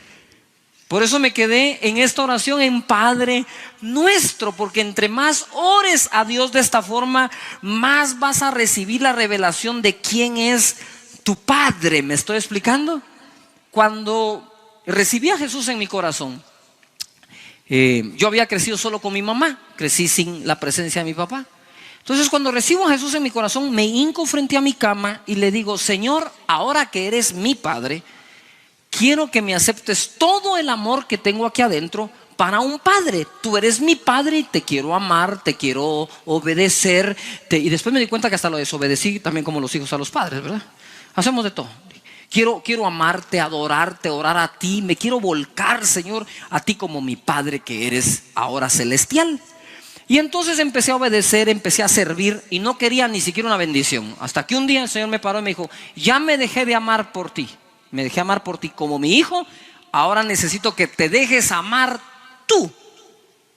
Por eso me quedé en esta oración en Padre Nuestro, porque entre más ores a Dios de esta forma, más vas a recibir la revelación de quién es tu Padre. ¿Me estoy explicando? Cuando recibí a Jesús en mi corazón, yo había crecido solo con mi mamá, crecí sin la presencia de mi papá. Entonces, cuando recibo a Jesús en mi corazón, me hinco frente a mi cama y le digo: Señor, ahora que eres mi Padre, quiero que me aceptes todo el amor que tengo aquí adentro para un padre. Tú eres mi Padre y te quiero amar, te quiero obedecer. Y después me di cuenta que hasta lo desobedecí también, como los hijos a los padres, ¿verdad? Hacemos de todo. Quiero amarte, adorarte, orar a ti. Me quiero volcar, Señor, a ti como mi Padre que eres ahora celestial. Y entonces empecé a obedecer, empecé a servir y no quería ni siquiera una bendición. Hasta que un día el Señor me paró y me dijo: ya me dejé de amar por ti. Me dejé amar por ti como mi hijo. Ahora necesito que te dejes amar tú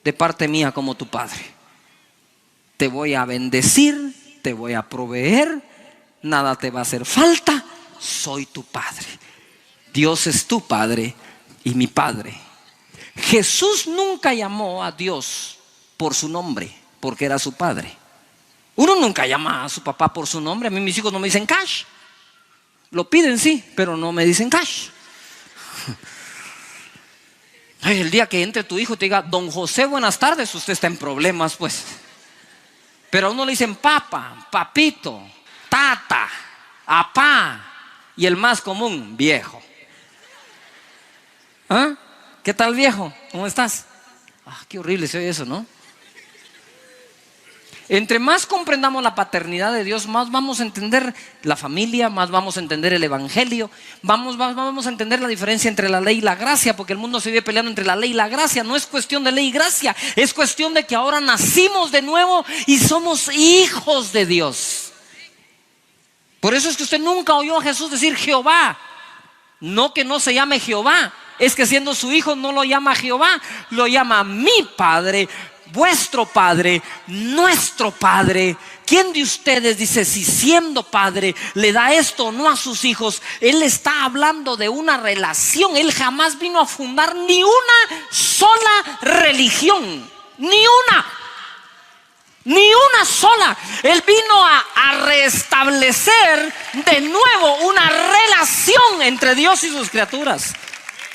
de parte mía como tu Padre. Te voy a bendecir, te voy a proveer, nada te va a hacer falta. Soy tu Padre. Dios es tu Padre y mi Padre. Jesús nunca llamó a Dios por su nombre, porque era su Padre. Uno nunca llama a su papá por su nombre. A mí mis hijos no me dicen Cash. Lo piden, sí, pero no me dicen Cash. Ay, el día que entre tu hijo y te diga: Don José, buenas tardes, usted está en problemas, pues. Pero a uno le dicen papá, papito, tata, apá, y el más común, viejo. ¿Ah? ¿Qué tal, viejo? ¿Cómo estás? Ah, qué horrible se oye eso, ¿no? Entre más comprendamos la paternidad de Dios, más vamos a entender la familia, más vamos a entender el evangelio, vamos a entender la diferencia entre la ley y la gracia, porque el mundo se vive peleando entre la ley y la gracia. No es cuestión de ley y gracia, es cuestión de que ahora nacimos de nuevo y somos hijos de Dios. Por eso es que usted nunca oyó a Jesús decir Jehová. No que no se llame Jehová, es que siendo su hijo no lo llama Jehová, lo llama mi Padre, vuestro Padre, nuestro Padre. ¿Quién de ustedes dice, si siendo padre le da esto o no a sus hijos? Él está hablando de una relación. Él jamás vino a fundar ni una sola religión, ni una sola. Él vino a restablecer de nuevo una relación entre Dios y sus criaturas.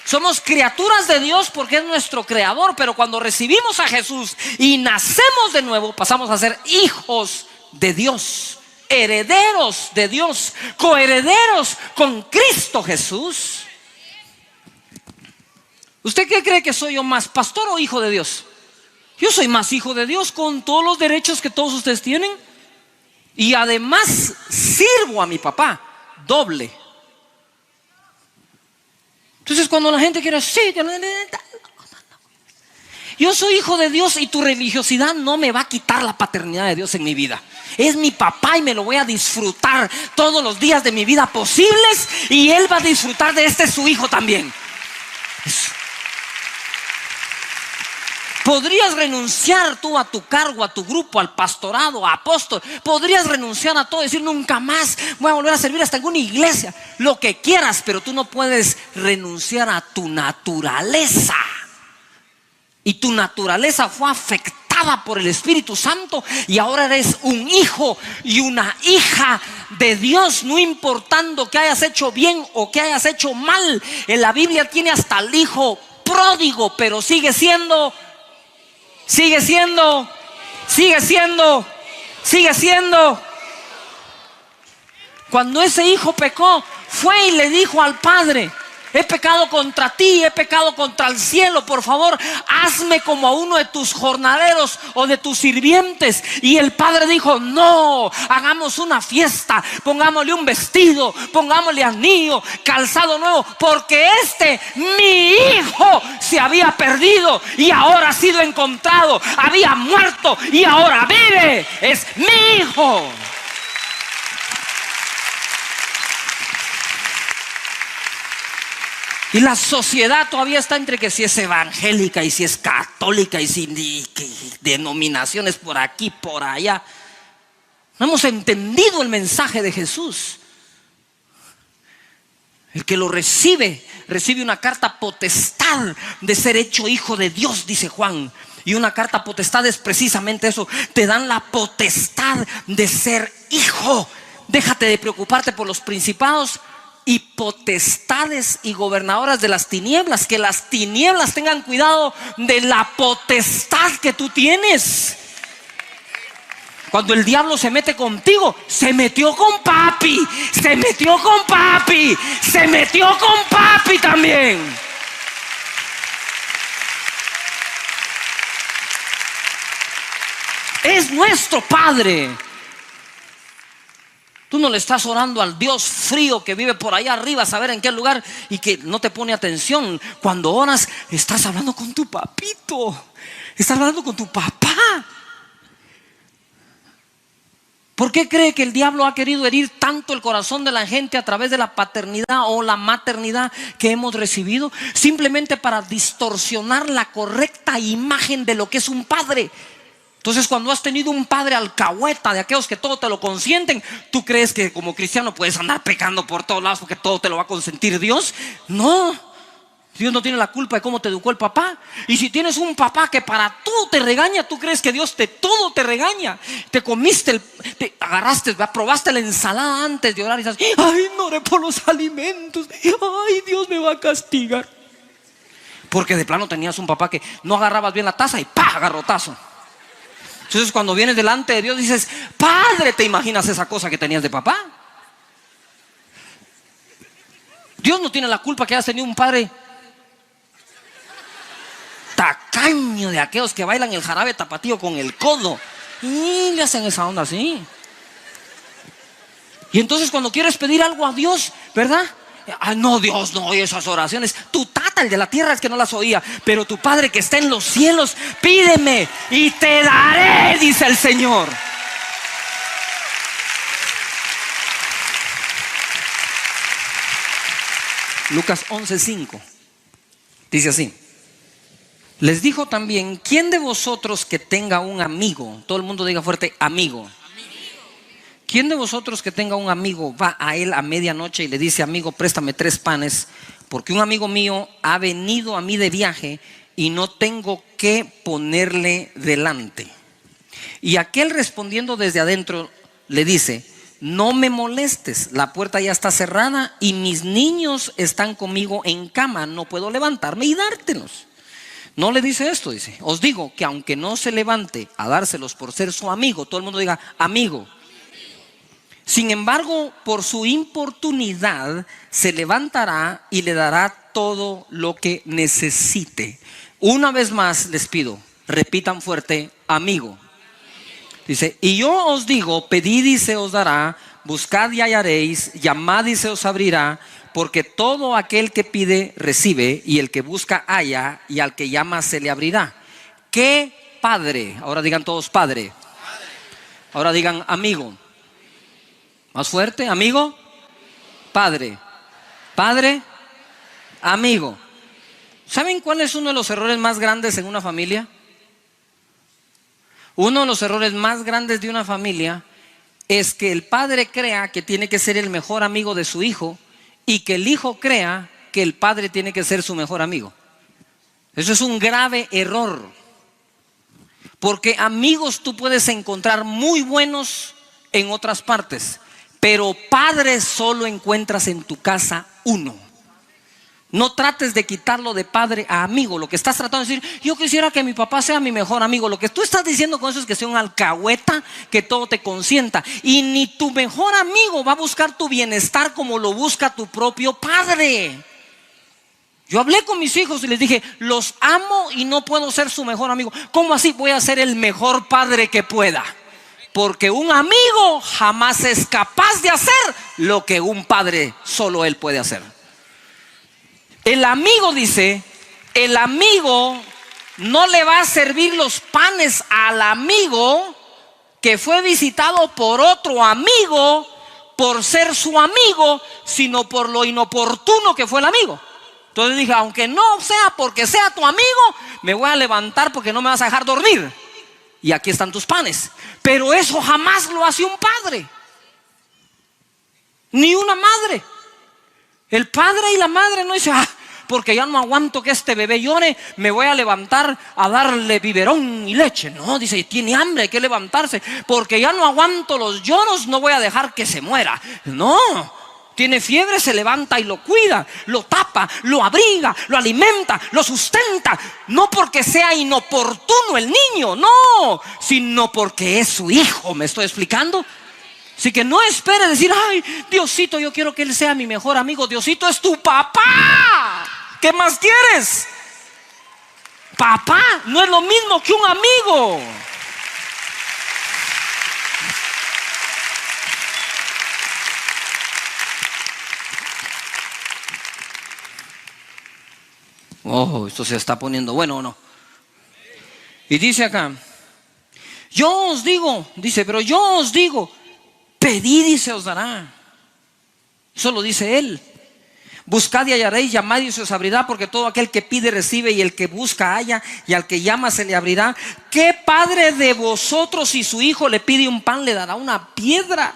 Somos criaturas de Dios porque es nuestro creador, pero cuando recibimos a Jesús y nacemos de nuevo, pasamos a ser hijos de Dios, herederos de Dios, coherederos con Cristo Jesús. ¿Usted qué cree que soy yo más, pastor o hijo de Dios? Yo soy más hijo de Dios, con todos los derechos que todos ustedes tienen. Y además sirvo a mi papá doble. Entonces cuando la gente quiere, sí, Yo soy hijo de Dios y tu religiosidad no me va a quitar la paternidad de Dios en mi vida. Es mi papá y me lo voy a disfrutar todos los días de mi vida posibles, y Él va a disfrutar de su hijo también. Eso. Podrías renunciar tú a tu cargo, a tu grupo, al pastorado, a apóstol. Podrías renunciar a todo, decir nunca más voy a volver a servir hasta alguna iglesia, lo que quieras, pero tú no puedes renunciar a tu naturaleza. Y tu naturaleza fue afectada por el Espíritu Santo, y ahora eres un hijo y una hija de Dios, no importando que hayas hecho bien o que hayas hecho mal. En la Biblia tiene hasta el hijo pródigo, pero sigue siendo. Cuando ese hijo pecó, fue y le dijo al padre: he pecado contra ti, he pecado contra el cielo, por favor hazme como a uno de tus jornaleros o de tus sirvientes. Y el padre dijo: no, hagamos una fiesta, pongámosle un vestido, pongámosle anillo, calzado nuevo, porque mi hijo se había perdido y ahora ha sido encontrado, había muerto y ahora vive, es mi hijo. Y la sociedad todavía está entre que si es evangélica y si es católica y si denominaciones por aquí, por allá. No hemos entendido el mensaje de Jesús. El que lo recibe una carta potestad de ser hecho hijo de Dios, dice Juan. Y una carta potestad es precisamente eso: te dan la potestad de ser hijo. Déjate de preocuparte por los principados y potestades y gobernadoras de las tinieblas. Que las tinieblas tengan cuidado de la potestad que tú tienes. Cuando el diablo se mete contigo, se metió con papi, se metió con papi, se metió con papi también. Es nuestro Padre. Tú no le estás orando al Dios frío que vive por allá arriba, a saber en qué lugar, y que no te pone atención. Cuando oras, estás hablando con tu papito, estás hablando con tu papá. ¿Por qué cree que el diablo ha querido herir tanto el corazón de la gente a través de la paternidad o la maternidad que hemos recibido? Simplemente para distorsionar la correcta imagen de lo que es un padre. Entonces, cuando has tenido un padre alcahueta, de aquellos que todo te lo consienten, ¿tú crees que como cristiano puedes andar pecando por todos lados porque todo te lo va a consentir Dios? No, Dios no tiene la culpa de cómo te educó el papá. Y si tienes un papá que para todo te regaña, ¿tú crees que Dios todo te regaña? Te comiste, te agarraste, probaste la ensalada antes de orar y dices: ay, no oré por los alimentos, ay, Dios me va a castigar. Porque de plano tenías un papá que no agarrabas bien la taza y ¡pah!, garrotazo. Entonces, cuando vienes delante de Dios dices: Padre, ¿te imaginas esa cosa que tenías de papá? Dios no tiene la culpa que hayas tenido un padre tacaño, de aquellos que bailan el jarabe tapatío con el codo y le hacen esa onda así. Y entonces, cuando quieres pedir algo a Dios, ¿verdad? Ah, no, Dios no oye esas oraciones. Tu tata, el de la tierra, es que no las oía, pero tu Padre que está en los cielos, pídeme y te daré, dice el Señor. Lucas 11:5 dice así: les dijo también: ¿quién de vosotros que tenga un amigo? Todo el mundo diga fuerte: amigo. ¿Quién de vosotros que tenga un amigo va a él a medianoche y le dice: amigo, préstame 3 panes, porque un amigo mío ha venido a mí de viaje y no tengo qué ponerle delante? Y aquel, respondiendo desde adentro, le dice: no me molestes, la puerta ya está cerrada y mis niños están conmigo en cama, no puedo levantarme y dártelos. No le dice esto, dice: os digo que aunque no se levante a dárselos por ser su amigo, todo el mundo diga amigo, sin embargo, por su importunidad se levantará y le dará todo lo que necesite. Una vez más les pido, repitan fuerte: amigo. Dice: y yo os digo, pedid y se os dará, buscad y hallaréis, llamad y se os abrirá, porque todo aquel que pide recibe, y el que busca halla, y al que llama se le abrirá. ¿Qué padre? Ahora digan todos padre. Ahora digan amigo. Más fuerte, amigo, padre. Padre, amigo. ¿Saben cuál es uno de los errores más grandes en una familia? Uno de los errores más grandes de una familia es que el padre crea que tiene que ser el mejor amigo de su hijo y que el hijo crea que el padre tiene que ser su mejor amigo. Eso es un grave error. Porque amigos tú puedes encontrar muy buenos en otras partes, pero padres solo encuentras en tu casa uno. No trates de quitarlo de padre a amigo. Lo que estás tratando de decir, yo quisiera que mi papá sea mi mejor amigo. Lo que tú estás diciendo con eso es que sea un alcahueta, que todo te consienta. Y ni tu mejor amigo va a buscar tu bienestar como lo busca tu propio padre. Yo hablé con mis hijos y les dije, los amo y no puedo ser su mejor amigo. ¿Cómo así? Voy a ser el mejor padre que pueda. Porque un amigo jamás es capaz de hacer lo que un padre solo él puede hacer. El amigo dice, el amigo no le va a servir los panes al amigo que fue visitado por otro amigo por ser su amigo, sino por lo inoportuno que fue el amigo. Entonces dije, aunque no sea porque sea tu amigo, me voy a levantar porque no me vas a dejar dormir. Y aquí están tus panes. Pero eso jamás lo hace un padre, ni una madre. El padre y la madre no dicen, porque ya no aguanto que este bebé llore, me voy a levantar a darle biberón y leche. No, dice, tiene hambre, hay que levantarse. Porque ya no aguanto los lloros, no voy a dejar que se muera. No, tiene fiebre, se levanta y lo cuida, lo tapa, lo abriga, lo alimenta, lo sustenta. No porque sea inoportuno el niño, no, sino porque es su hijo. ¿Me estoy explicando? Así que no esperes decir, ay, Diosito, yo quiero que él sea mi mejor amigo. Diosito es tu papá. ¿Qué más quieres? Papá no es lo mismo que un amigo. Oh, esto se está poniendo bueno o no. Y dice acá, yo os digo, dice, pero yo os digo, pedid y se os dará. Eso lo dice él. Buscad y hallaréis, llamad y se os abrirá, porque todo aquel que pide recibe, y el que busca halla, y al que llama se le abrirá. ¿Qué padre de vosotros, si su hijo le pide un pan, le dará una piedra?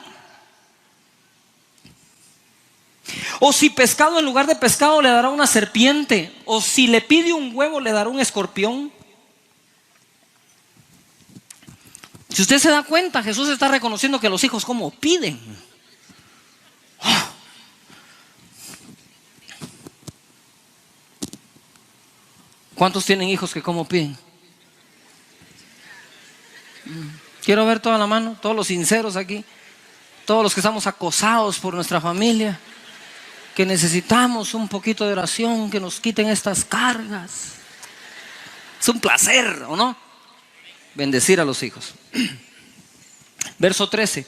O si pescado en lugar de pescado le dará una serpiente? O si le pide un huevo le dará un escorpión? Si usted se da cuenta, Jesús está reconociendo que los hijos como piden. ¿Cuántos tienen hijos que como piden? Quiero ver toda la mano, todos los sinceros aquí, todos los que estamos acosados por nuestra familia, que necesitamos un poquito de oración, que nos quiten estas cargas. Es un placer, ¿o no? Bendecir a los hijos. Verso 13.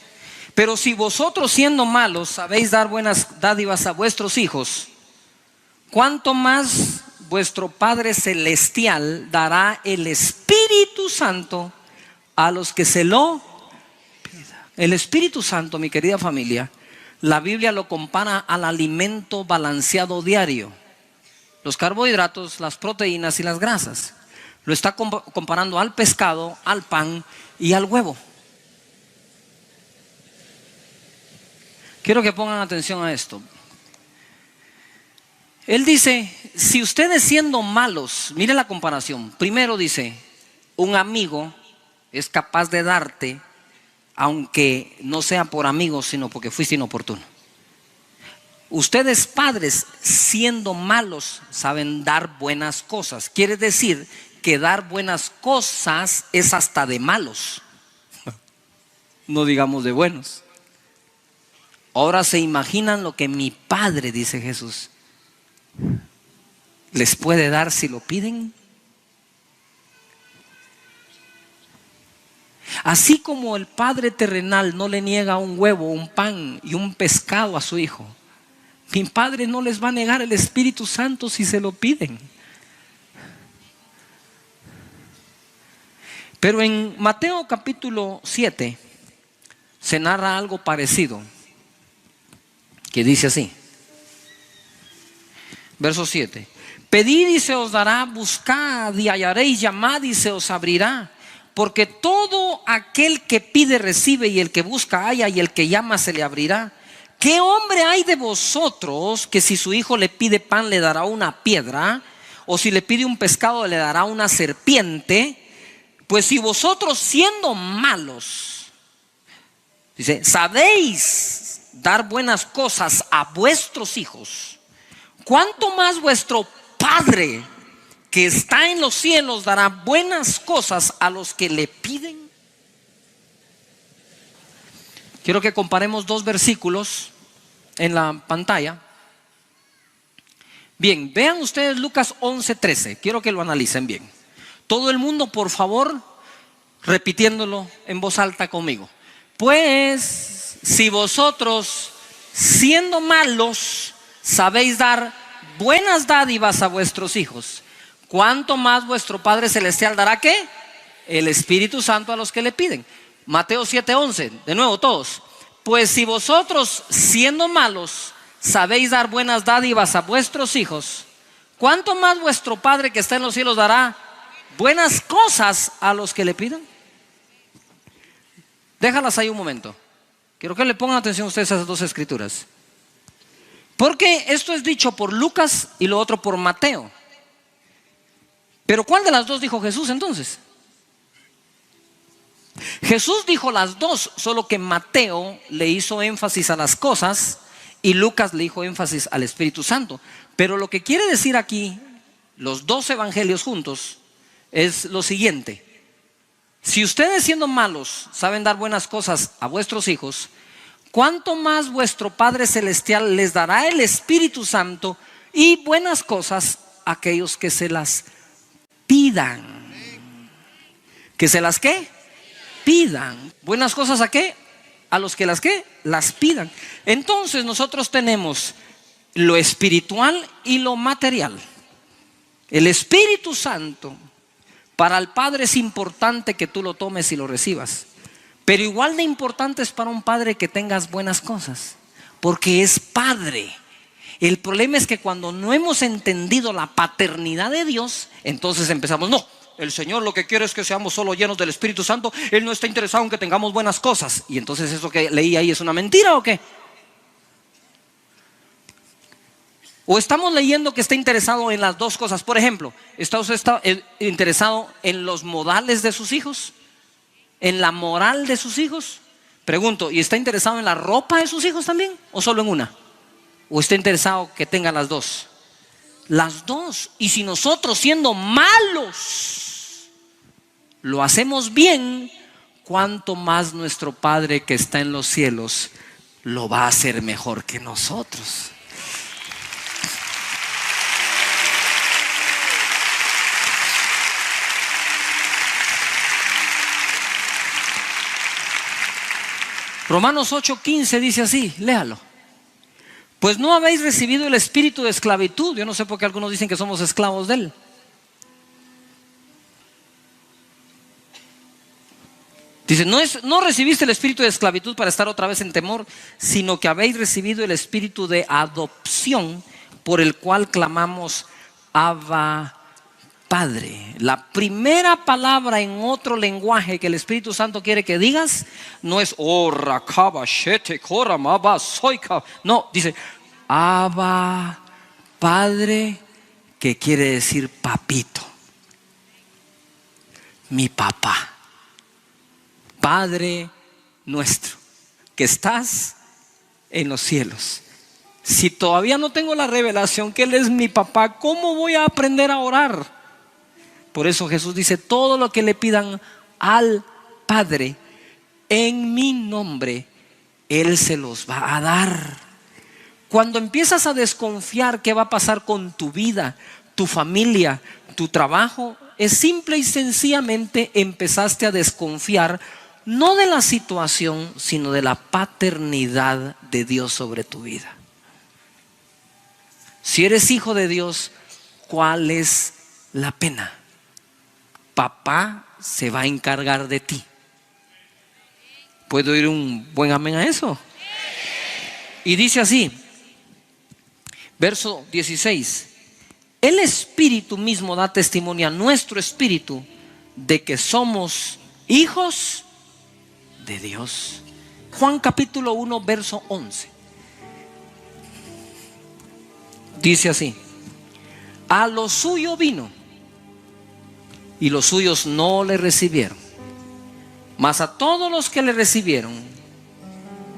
Pero si vosotros siendo malos sabéis dar buenas dádivas a vuestros hijos, ¿cuánto más vuestro Padre Celestial dará el Espíritu Santo a los que se lo pidan? El Espíritu Santo, mi querida familia, la Biblia lo compara al alimento balanceado diario. Los carbohidratos, las proteínas y las grasas. Lo está comparando al pescado, al pan y al huevo. Quiero que pongan atención a esto. Él dice, si ustedes siendo malos, mire la comparación. Primero dice, un amigo es capaz de darte, aunque no sea por amigos, sino porque fuiste inoportuno. Ustedes padres, siendo malos, saben dar buenas cosas. Quiere decir que dar buenas cosas es hasta de malos. No digamos de buenos. Ahora se imaginan lo que mi Padre, dice Jesús, les puede dar si lo piden. Así como el Padre terrenal no le niega un huevo, un pan y un pescado a su hijo, mi Padre no les va a negar el Espíritu Santo si se lo piden. Pero en Mateo capítulo 7 se narra algo parecido, que dice así, verso 7: pedid y se os dará, buscad y hallaréis, llamad y se os abrirá. Porque todo aquel que pide recibe, y el que busca halla, y el que llama se le abrirá. ¿Qué hombre hay de vosotros que si su hijo le pide pan le dará una piedra? ¿O si le pide un pescado le dará una serpiente? Pues si vosotros, siendo malos, dice, sabéis dar buenas cosas a vuestros hijos, ¿cuánto más vuestro Padre que está en los cielos dará buenas cosas a los que le piden? Quiero que comparemos dos versículos en la pantalla. Bien, vean ustedes Lucas 11:13. Quiero que lo analicen bien. Todo el mundo, por favor, repitiéndolo en voz alta conmigo. Pues si vosotros, siendo malos, sabéis dar buenas dádivas a vuestros hijos, ¿cuánto más vuestro Padre Celestial dará qué? El Espíritu Santo a los que le piden. Mateo 7:11, de nuevo todos. Pues si vosotros, siendo malos, sabéis dar buenas dádivas a vuestros hijos, ¿cuánto más vuestro Padre que está en los cielos dará buenas cosas a los que le pidan? Déjalas ahí un momento. Quiero que le pongan atención ustedes a esas dos escrituras, porque esto es dicho por Lucas y lo otro por Mateo. Pero ¿cuál de las dos dijo Jesús entonces? Jesús dijo las dos, solo que Mateo le hizo énfasis a las cosas y Lucas le hizo énfasis al Espíritu Santo. Pero lo que quiere decir aquí los dos evangelios juntos es lo siguiente: si ustedes, siendo malos, saben dar buenas cosas a vuestros hijos, ¿cuánto más vuestro Padre Celestial les dará el Espíritu Santo y buenas cosas a aquellos que se las pidan? ¿Que se las qué? Pidan. ¿Buenas cosas a qué? A los que las qué? Las pidan. Entonces nosotros tenemos lo espiritual y lo material. El Espíritu Santo para el Padre es importante que tú lo tomes y lo recibas, pero igual de importante es para un padre que tengas buenas cosas, porque es Padre. El problema es que cuando no hemos entendido la paternidad de Dios, entonces empezamos, no, el Señor lo que quiere es que seamos solo llenos del Espíritu Santo. Él no está interesado en que tengamos buenas cosas. Y entonces eso que leí ahí es una mentira, ¿o qué? O estamos leyendo que está interesado en las dos cosas. Por ejemplo, ¿está usted interesado en los modales de sus hijos? ¿En la moral de sus hijos? Pregunto, ¿y está interesado en la ropa de sus hijos también? ¿O solo en una? ¿O está interesado que tengan las dos? Las dos. Y si nosotros, siendo malos, lo hacemos bien, ¿cuánto más nuestro Padre que está en los cielos lo va a hacer mejor que nosotros? Romanos 8:15 dice así, léalo. Pues no habéis recibido el espíritu de esclavitud. Yo no sé por qué algunos dicen que somos esclavos de él. Dice, no recibiste el espíritu de esclavitud para estar otra vez en temor, sino que habéis recibido el espíritu de adopción, por el cual clamamos, Abba, Padre. La primera palabra en otro lenguaje que el Espíritu Santo quiere que digas no es no, dice Abba, Padre, que quiere decir papito, mi papá. Padre nuestro que estás en los cielos. Si todavía no tengo la revelación que Él es mi papá, ¿cómo voy a aprender a orar? Por eso Jesús dice, todo lo que le pidan al Padre en mi nombre, Él se los va a dar. Cuando empiezas a desconfiar qué va a pasar con tu vida, tu familia, tu trabajo, es simple y sencillamente empezaste a desconfiar no de la situación, sino de la paternidad de Dios sobre tu vida. Si eres hijo de Dios, ¿cuál es la pena? papá se va a encargar de ti. ¿Puedo oír un buen amén a eso? Y dice así, verso 16: el Espíritu mismo da testimonio a nuestro espíritu de que somos hijos de Dios. Juan capítulo 1 verso 11 dice así: a lo suyo vino y los suyos no le recibieron, mas a todos los que le recibieron,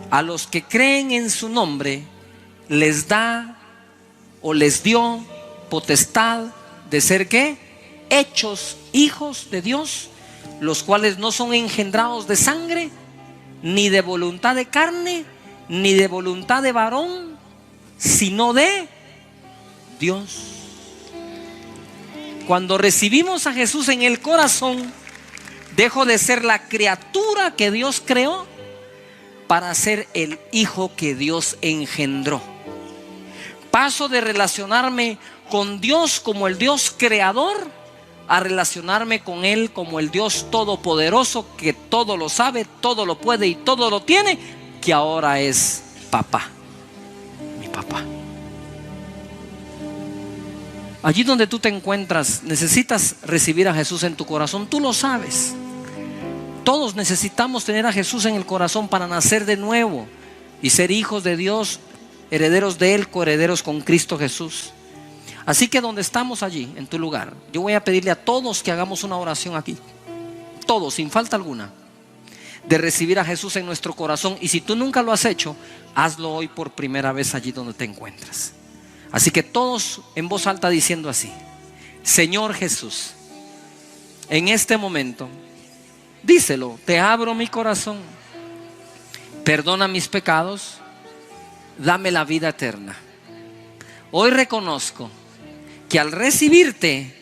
a los que creen en su nombre, les da o les dio potestad de ser ¿qué? Hechos hijos de Dios, los cuales no son engendrados de sangre, ni de voluntad de carne, ni de voluntad de varón, sino de Dios. Cuando recibimos a Jesús en el corazón, dejo de ser la criatura que Dios creó para ser el hijo que Dios engendró. Paso de relacionarme con Dios como el Dios creador a relacionarme con Él como el Dios todopoderoso, que todo lo sabe, todo lo puede y todo lo tiene, que ahora es papá, mi papá. Allí donde tú te encuentras, necesitas recibir a Jesús en tu corazón. Tú lo sabes. Todos necesitamos tener a Jesús en el corazón para nacer de nuevo y ser hijos de Dios, herederos de Él, coherederos con Cristo Jesús. Así que donde estamos allí, en tu lugar, yo voy a pedirle a todos que hagamos una oración aquí. Todos, sin falta alguna, de recibir a Jesús en nuestro corazón. Y si tú nunca lo has hecho, hazlo hoy por primera vez allí donde te encuentras. Así que todos en voz alta diciendo así: Señor Jesús, en este momento, díselo, te abro mi corazón, perdona mis pecados, dame la vida eterna. Hoy reconozco que al recibirte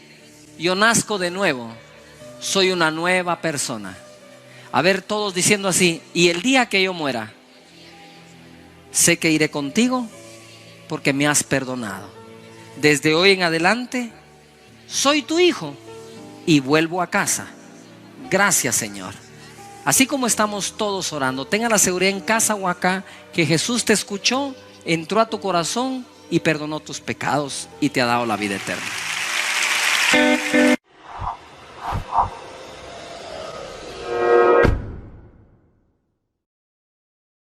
yo nazco de nuevo, soy una nueva persona. A ver, todos diciendo así: y el día que yo muera, sé que iré contigo porque me has perdonado. Desde hoy en adelante soy tu hijo y vuelvo a casa. Gracias, Señor. Así como estamos todos orando, tenga la seguridad en casa o acá que Jesús te escuchó, entró a tu corazón y perdonó tus pecados y te ha dado la vida eterna.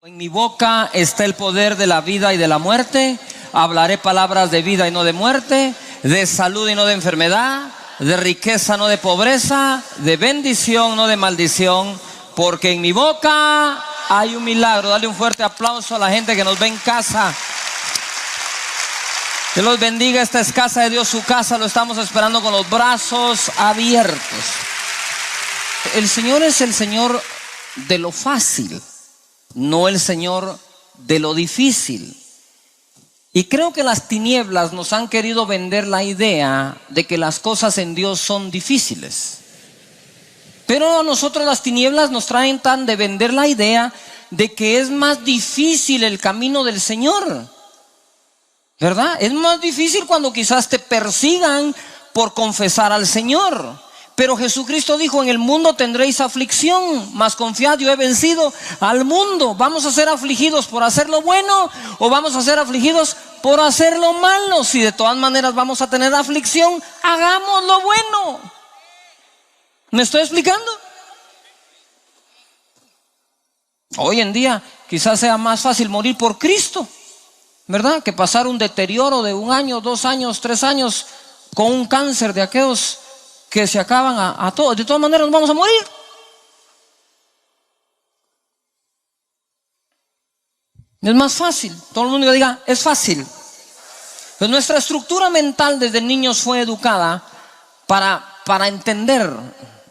En mi boca está el poder de la vida y de la muerte. Hablaré palabras de vida y no de muerte, de salud y no de enfermedad, de riqueza no de pobreza, de bendición no de maldición, porque en mi boca hay un milagro. Dale un fuerte aplauso a la gente que nos ve en casa. Que los bendiga. Esta es casa de Dios, su casa. Lo estamos esperando con los brazos abiertos. El Señor es el Señor de lo fácil, no el Señor de lo difícil. Y creo que las tinieblas nos han querido vender la idea de que las cosas en Dios son difíciles. Pero a nosotros las tinieblas nos traen tan de vender la idea de que es más difícil el camino del Señor, ¿verdad? Es más difícil cuando quizás te persigan por confesar al Señor. Pero Jesucristo dijo: en el mundo tendréis aflicción, mas confiad, yo he vencido al mundo. ¿Vamos a ser afligidos por hacer lo bueno o vamos a ser afligidos por hacer lo malo? Si de todas maneras vamos a tener aflicción, hagamos lo bueno. ¿Me estoy explicando? Hoy en día quizás sea más fácil morir por Cristo, ¿verdad?, que pasar un deterioro de 1 año, 2 años, 3 años con un cáncer de aquellos que se acaban a todos. De todas maneras nos vamos a morir. Es más fácil. Todo el mundo diga: es fácil. Pues nuestra estructura mental desde niños fue educada para entender.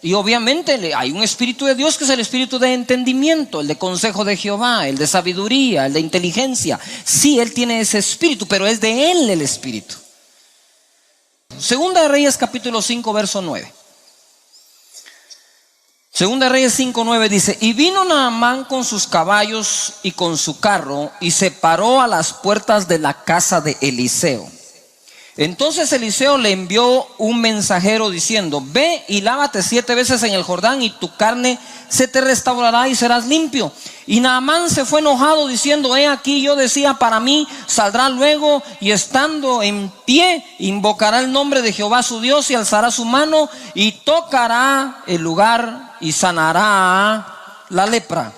Y obviamente hay un espíritu de Dios que es el espíritu de entendimiento, el de consejo de Jehová, el de sabiduría, el de inteligencia. Sí, Él tiene ese espíritu, pero es de Él el espíritu. Segunda de Reyes capítulo 5 verso 9. Segunda de Reyes 5:9 dice: y vino Naamán con sus caballos y con su carro y se paró a las puertas de la casa de Eliseo. Entonces Eliseo le envió un mensajero diciendo: ve y lávate 7 veces en el Jordán y tu carne se te restaurará y serás limpio. Y Naamán se fue enojado diciendo: he aquí, yo decía para mí, saldrá luego y estando en pie invocará el nombre de Jehová su Dios y alzará su mano y tocará el lugar y sanará la lepra.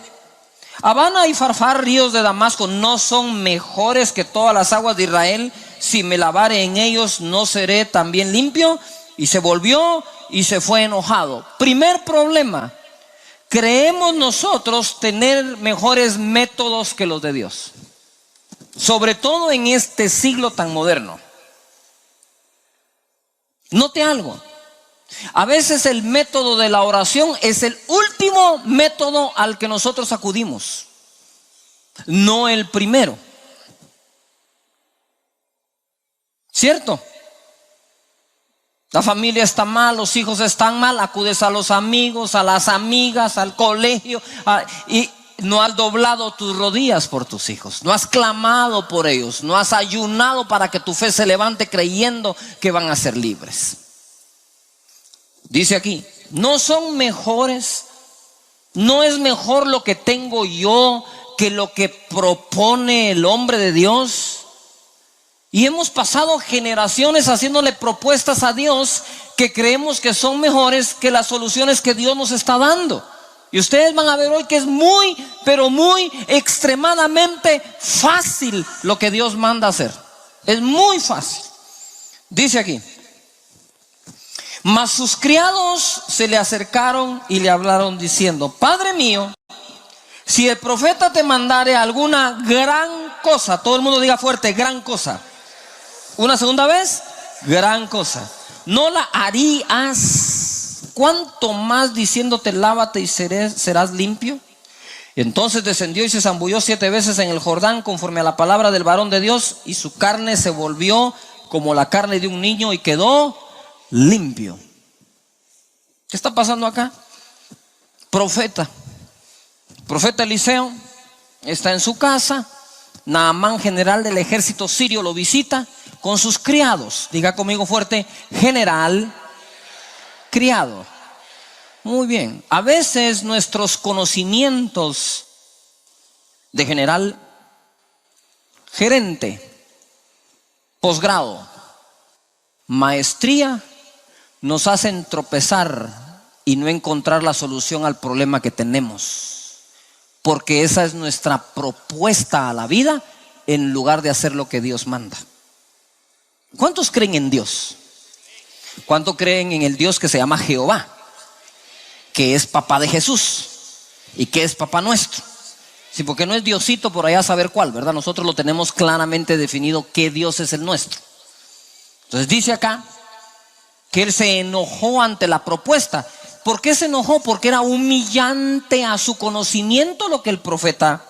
Abana y Farfar, ríos de Damasco, ¿no son mejores que todas las aguas de Israel? Si me lavare en ellos, ¿no seré también limpio? Y se volvió y se fue enojado. Primer problema: creemos nosotros tener mejores métodos que los de Dios, sobre todo en este siglo tan moderno. Note algo: a veces el método de la oración es el último método al que nosotros acudimos, no el primero. ¿Cierto? La familia está mal, los hijos están mal, acudes a los amigos, a las amigas, al colegio, y no has doblado tus rodillas por tus hijos, no has clamado por ellos, no has ayunado para que tu fe se levante creyendo que van a ser libres. Dice aquí: no son mejores, no es mejor lo que tengo yo que lo que propone el hombre de Dios. Y hemos pasado generaciones haciéndole propuestas a Dios que creemos que son mejores que las soluciones que Dios nos está dando. Y ustedes van a ver hoy que es muy, pero muy extremadamente fácil lo que Dios manda hacer. Es muy fácil. Dice aquí: mas sus criados se le acercaron y le hablaron diciendo: Padre mío, si el profeta te mandare alguna gran cosa, todo el mundo diga fuerte, gran cosa. Una segunda vez, gran cosa, ¿no la harías? ¿Cuánto más diciéndote: lávate y serás limpio? Entonces descendió y se zambulló 7 veces en el Jordán conforme a la palabra del varón de Dios, y su carne se volvió como la carne de un niño y quedó limpio. ¿Qué está pasando acá? Profeta Eliseo está en su casa. Naamán, general del ejército sirio, lo visita con sus criados. Diga conmigo fuerte: general, criado. Muy bien. A veces nuestros conocimientos de general, gerente, posgrado, maestría, nos hacen tropezar y no encontrar la solución al problema que tenemos, porque esa es nuestra propuesta a la vida en lugar de hacer lo que Dios manda. ¿Cuántos creen en Dios? ¿Cuántos creen en el Dios que se llama Jehová, que es papá de Jesús y que es papá nuestro? Sí, porque no es Diosito por allá a saber cuál, ¿verdad? Nosotros lo tenemos claramente definido qué Dios es el nuestro. Entonces dice acá que él se enojó ante la propuesta. ¿Por qué se enojó? Porque era humillante a su conocimiento lo que el profeta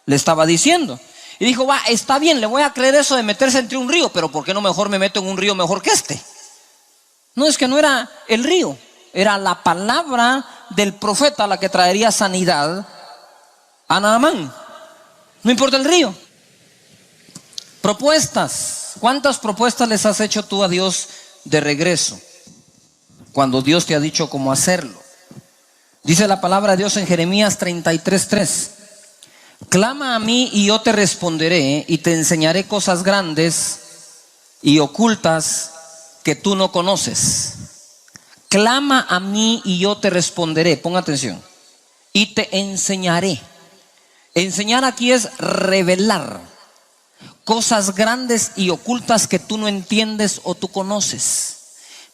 le estaba diciendo. Y dijo: va, está bien, le voy a creer eso de meterse entre un río, pero ¿por qué no mejor me meto en un río mejor que este? No, es que no era el río, era la palabra del profeta la que traería sanidad a Naamán. No importa el río. Propuestas. ¿Cuántas propuestas les has hecho tú a Dios de regreso cuando Dios te ha dicho cómo hacerlo? Dice la palabra de Dios en Jeremías 33:3: clama a mí y yo te responderé y te enseñaré cosas grandes y ocultas que tú no conoces. Clama a mí y yo te responderé. Ponga atención. Y te enseñaré. Enseñar aquí es revelar cosas grandes y ocultas que tú no entiendes o tú conoces.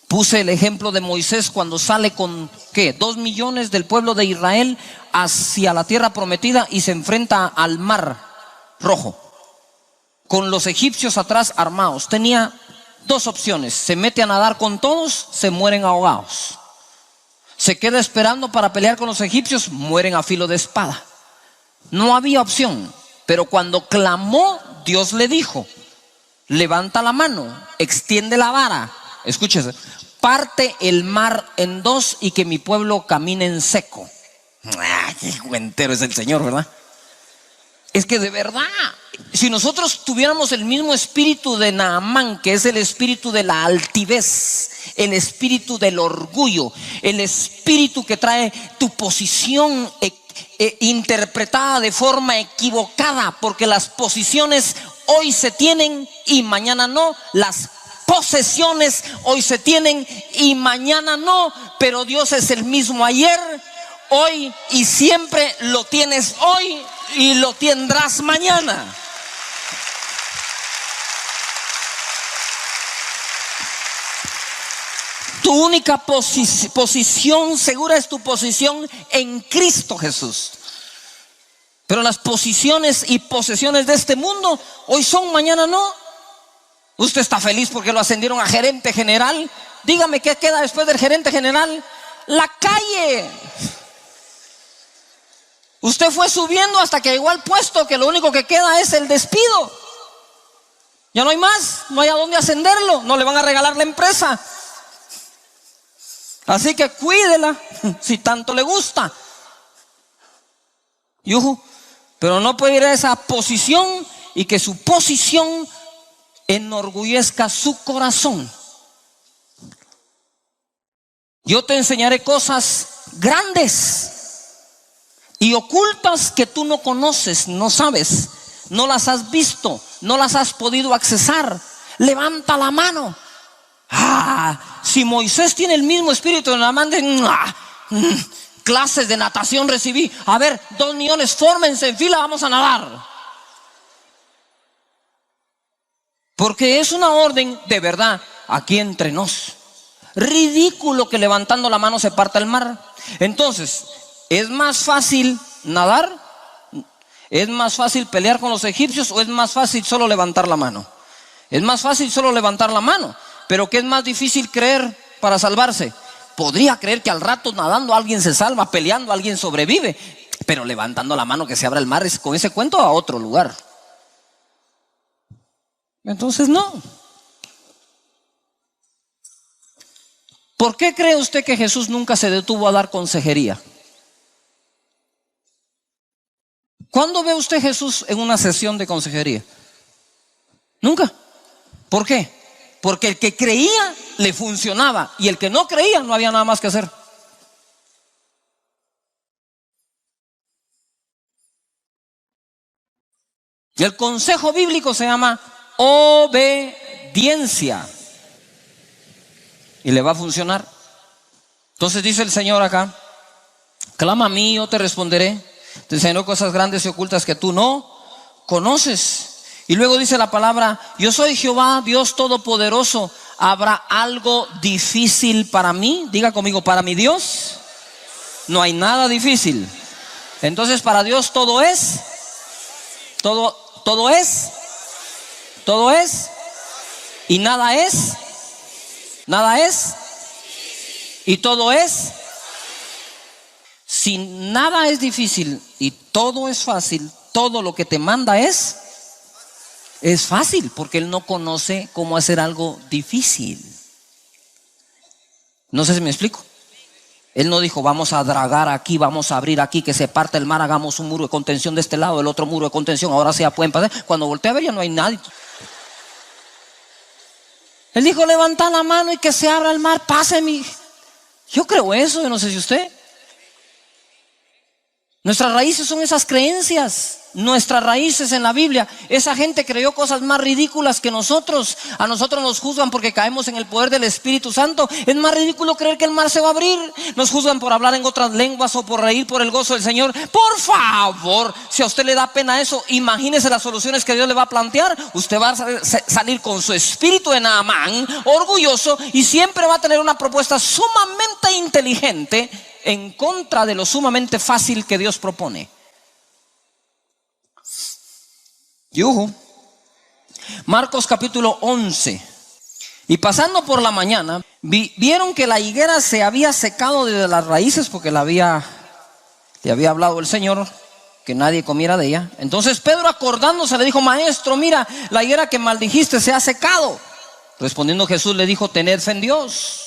Puse el ejemplo de Moisés cuando sale con 2 millones del pueblo de Israel hacia la tierra prometida y se enfrenta al mar rojo con los egipcios atrás armados. Tenía 2 opciones: se mete a nadar con todos, se mueren ahogados. Se queda esperando para pelear con los egipcios, mueren a filo de espada. No había opción. Pero cuando clamó, Dios le dijo: levanta la mano, extiende la vara, escúchese, parte el mar en 2 y que mi pueblo camine en seco. ¡Qué cuentero es el Señor!, ¿verdad? Es que de verdad Si nosotros tuviéramos el mismo espíritu de Naamán, que es el espíritu de la altivez, el espíritu del orgullo, el espíritu que trae tu posición interpretada de forma equivocada, porque las posiciones hoy se tienen y mañana no, las posesiones hoy se tienen y mañana no, pero Dios es el mismo ayer, hoy y siempre. Lo tienes hoy y lo tendrás mañana. Tu única posición segura es tu posición en Cristo Jesús. Pero las posiciones y posesiones de este mundo hoy son, mañana no. Usted está feliz porque lo ascendieron a gerente general. Dígame, ¿qué queda después del gerente general? La calle. Usted fue subiendo hasta que llegó al puesto que lo único que queda es el despido. Ya no hay más, no hay a dónde ascenderlo, no le van a regalar la empresa. Así que cuídela si tanto le gusta. Pero no puede ir a esa posición y que su posición enorgullezca su corazón. Yo te enseñaré cosas grandes y ocultas que tú no conoces, no sabes, no las has visto, no las has podido accesar. Levanta la mano. Si Moisés tiene el mismo espíritu de Naamán, clases de natación recibí. A ver, 2 millones, fórmense en fila, vamos a nadar. Porque es una orden de verdad aquí entre nos. Ridículo que levantando la mano se parta el mar. Entonces, ¿es más fácil nadar? ¿Es más fácil pelear con los egipcios o es más fácil solo levantar la mano? Es más fácil solo levantar la mano. Pero ¿qué es más difícil creer para salvarse? Podría creer que al rato nadando alguien se salva, peleando alguien sobrevive, pero levantando la mano que se abra el mar, es con ese cuento a otro lugar. Entonces no. ¿Por qué cree usted que Jesús nunca se detuvo a dar consejería? ¿Cuándo ve usted a Jesús en una sesión de consejería? Nunca. ¿Por qué? Porque el que creía le funcionaba y el que no creía no había nada más que hacer. Y el consejo bíblico se llama obediencia. Y le va a funcionar. Entonces dice el Señor acá: clama a mí, yo te responderé. Te enseñaré cosas grandes y ocultas que tú no conoces. Y luego dice la palabra: yo soy Jehová, Dios Todopoderoso. ¿Habrá algo difícil para mí? Diga conmigo: para mi Dios no hay nada difícil. Entonces para Dios todo es y nada es y todo es. Si nada es difícil y todo es fácil, todo lo que te manda es fácil, porque Él no conoce cómo hacer algo difícil. No sé si me explico. Él no dijo: vamos a dragar aquí, vamos a abrir aquí, que se parta el mar, hagamos un muro de contención de este lado, el otro muro de contención, ahora sí ya pueden pasar. Cuando volteé a ver ya no hay nadie. Él dijo: levanta la mano y que se abra el mar, páseme. Yo creo eso, yo no sé si usted. Nuestras raíces son esas creencias. Nuestras raíces en la Biblia. Esa gente creyó cosas más ridículas que nosotros. A nosotros nos juzgan porque caemos en el poder del Espíritu Santo. Es más ridículo creer que el mar se va a abrir. Nos juzgan por hablar en otras lenguas o por reír por el gozo del Señor. Por favor, si a usted le da pena eso, imagínese las soluciones que Dios le va a plantear. Usted va a salir con su espíritu de Naamán, orgulloso, y siempre va a tener una propuesta sumamente inteligente en contra de lo sumamente fácil que Dios propone. Marcos capítulo 11. Y pasando por la mañana, vieron que la higuera se había secado desde las raíces, porque le había hablado el Señor que nadie comiera de ella. Entonces Pedro, acordándose, le dijo: maestro, mira, la higuera que maldijiste se ha secado. Respondiendo Jesús le dijo: tened fe en Dios.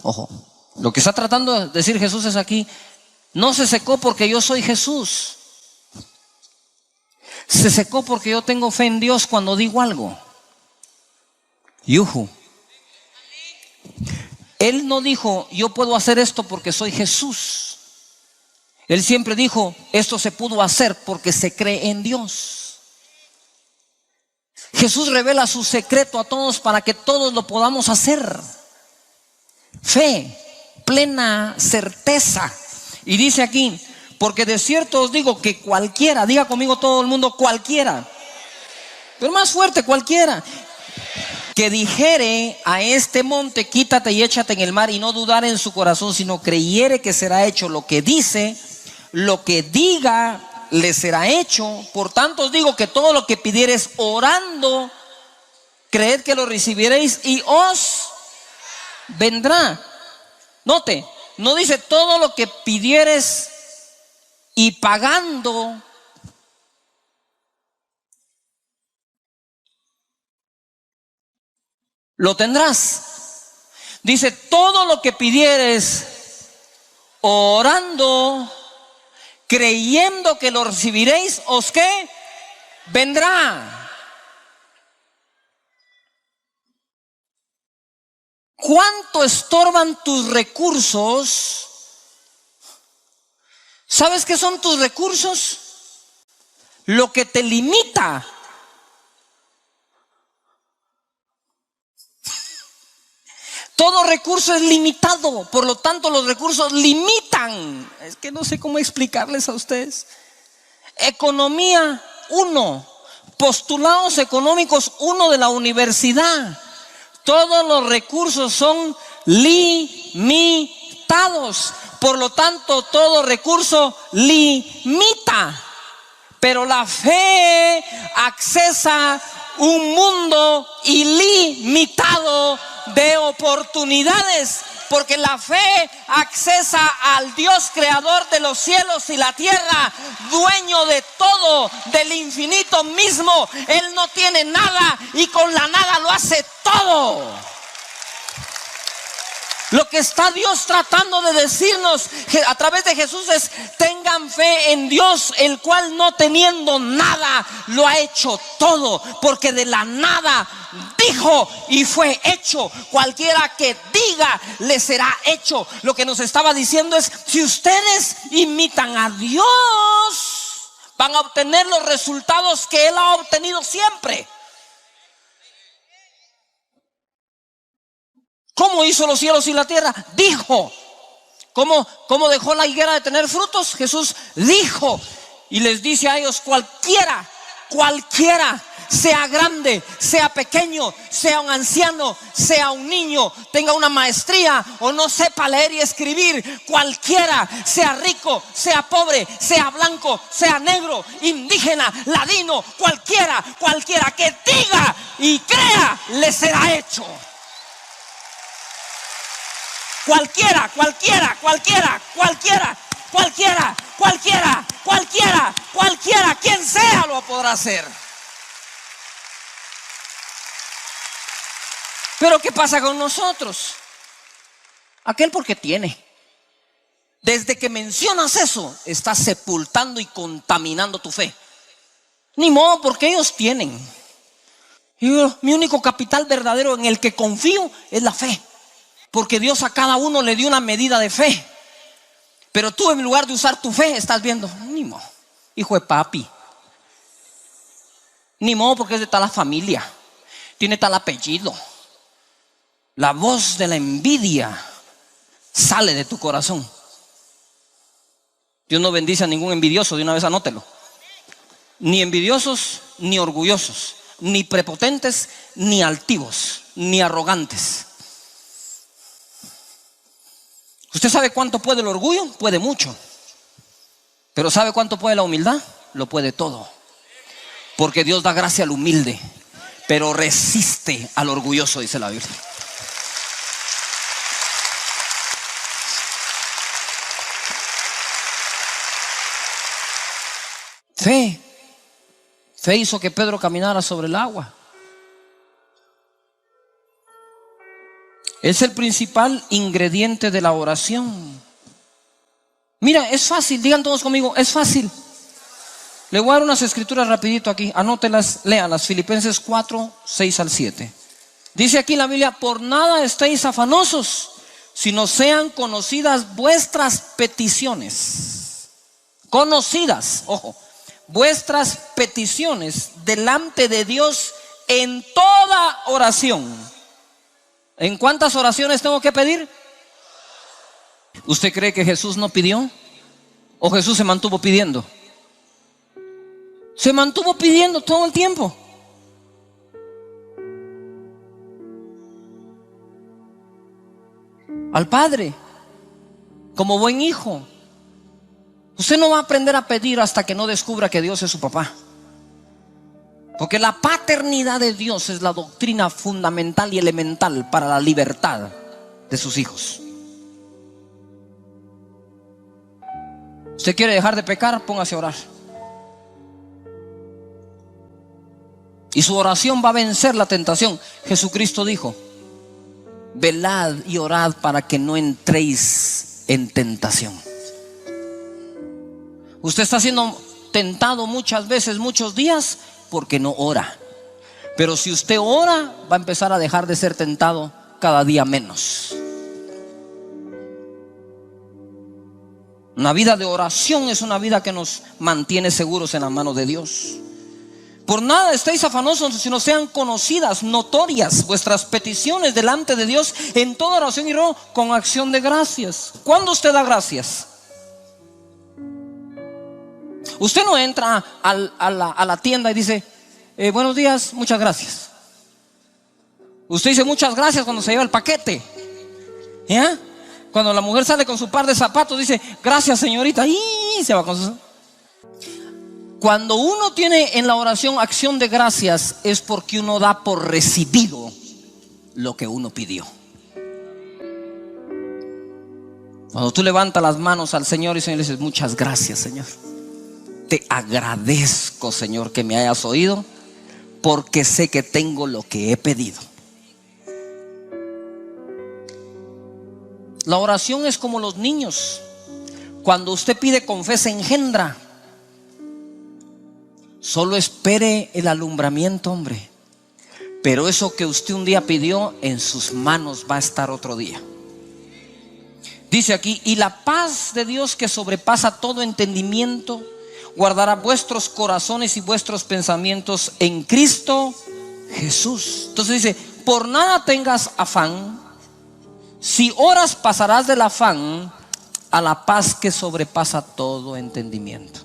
Ojo, lo que está tratando de decir Jesús es aquí: no se secó porque yo soy Jesús. Se secó porque yo tengo fe en Dios cuando digo algo. Yuhu. Él no dijo, yo puedo hacer esto porque soy Jesús. Él siempre dijo, esto se pudo hacer porque se cree en Dios. Jesús revela su secreto a todos para que todos lo podamos hacer. Fe, plena certeza. Y dice aquí, porque de cierto os digo que cualquiera, diga conmigo todo el mundo, cualquiera, pero más fuerte, cualquiera, que dijere a este monte, quítate y échate en el mar, y no dudar en su corazón, sino creyere que será hecho lo que dice, lo que diga le será hecho. Por tanto os digo que todo lo que pidiereis orando, creed que lo recibiréis y os vendrá. Note, no dice todo lo que pidieres y pagando. Lo tendrás. Dice todo lo que pidieres orando, creyendo que lo recibiréis, ¿os qué? Vendrá. ¿Cuánto estorban tus recursos? ¿Sabes qué son tus recursos? Lo que te limita. Todo recurso es limitado, por lo tanto los recursos limitan. Es que no sé cómo explicarles a ustedes. Economía 1, postulados económicos 1 de la universidad. Todos los recursos son limitados, por lo tanto todo recurso limita. Pero la fe accesa un mundo ilimitado de oportunidades, porque la fe accesa al Dios creador de los cielos y la tierra, dueño de todo, del infinito mismo. Él no tiene nada y con la nada lo hace todo. Lo que está Dios tratando de decirnos a través de Jesús es: tengan fe en Dios, el cual no teniendo nada lo ha hecho todo, porque de la nada dijo y fue hecho. Cualquiera que diga le será hecho. Lo que nos estaba diciendo es: si ustedes imitan a Dios, van a obtener los resultados que Él ha obtenido siempre. ¿Cómo hizo los cielos y la tierra? Dijo. ¿Cómo dejó la higuera de tener frutos? Jesús dijo. Y les dice a ellos: cualquiera, sea grande, sea pequeño, sea un anciano, sea un niño, tenga una maestría o no sepa leer y escribir, cualquiera, sea rico, sea pobre, sea blanco, sea negro, indígena, ladino, cualquiera que diga y crea, le será hecho. Cualquiera, quien sea lo podrá hacer. Pero ¿qué pasa con nosotros? Aquel porque tiene. Desde que mencionas eso, estás sepultando y contaminando tu fe. Ni modo, porque ellos tienen. Mi único capital verdadero en el que confío es la fe. Porque Dios a cada uno le dio una medida de fe. Pero tú, en lugar de usar tu fe, estás viendo: ni modo, hijo de papi. Ni modo, porque es de tal familia, tiene tal apellido. La voz de la envidia sale de tu corazón. Dios no bendice a ningún envidioso, de una vez anótelo. Ni envidiosos, ni orgullosos, ni prepotentes, ni altivos, ni arrogantes. ¿Usted sabe cuánto puede el orgullo? Puede mucho. Pero ¿sabe cuánto puede la humildad? Lo puede todo. Porque Dios da gracia al humilde, pero resiste al orgulloso, dice la Biblia. Fe hizo que Pedro caminara sobre el agua. Es el principal ingrediente de la oración. Mira, es fácil, digan todos conmigo: es fácil. Le voy a dar unas escrituras rapidito aquí, anótelas, léalas. Filipenses 4, 6 al 7. Dice aquí la Biblia: por nada estéis afanosos, sino sean conocidas vuestras peticiones. Conocidas, ojo, vuestras peticiones delante de Dios en toda oración. ¿En cuántas oraciones tengo que pedir? ¿Usted cree que Jesús no pidió? ¿O Jesús se mantuvo pidiendo? Se mantuvo pidiendo todo el tiempo. Al Padre, como buen hijo. Usted no va a aprender a pedir hasta que no descubra que Dios es su papá. Porque la paternidad de Dios es la doctrina fundamental y elemental para la libertad de sus hijos. ¿Usted quiere dejar de pecar? Póngase a orar. Y su oración va a vencer la tentación. Jesucristo dijo: velad y orad para que no entréis en tentación. Usted está siendo tentado muchas veces, muchos días, porque no ora. Pero si usted ora, va a empezar a dejar de ser tentado cada día menos. Una vida de oración es una vida que nos mantiene seguros en la mano de Dios. Por nada estéis afanosos, sino sean conocidas, notorias vuestras peticiones delante de Dios en toda oración y ruego con acción de gracias. ¿Cuándo usted da gracias? Usted no entra a la tienda y dice: buenos días, muchas gracias. Usted dice muchas gracias cuando se lleva el paquete. ¿Ya? Cuando la mujer sale con su par de zapatos, dice: gracias, señorita, y se va con sus... Cuando uno tiene en la oración acción de gracias, es porque uno da por recibido lo que uno pidió. Cuando tú levantas las manos al Señor y le dices: muchas gracias, Señor, te agradezco, Señor, que me hayas oído, porque sé que tengo lo que he pedido. La oración es como los niños. Cuando usted pide con fe se engendra. Solo espere el alumbramiento, hombre. Pero eso que usted un día pidió, en sus manos va a estar otro día. Dice aquí: y la paz de Dios, que sobrepasa todo entendimiento, guardará vuestros corazones y vuestros pensamientos en Cristo Jesús. Entonces dice: por nada tengas afán. Si oras, pasarás del afán a la paz que sobrepasa todo entendimiento.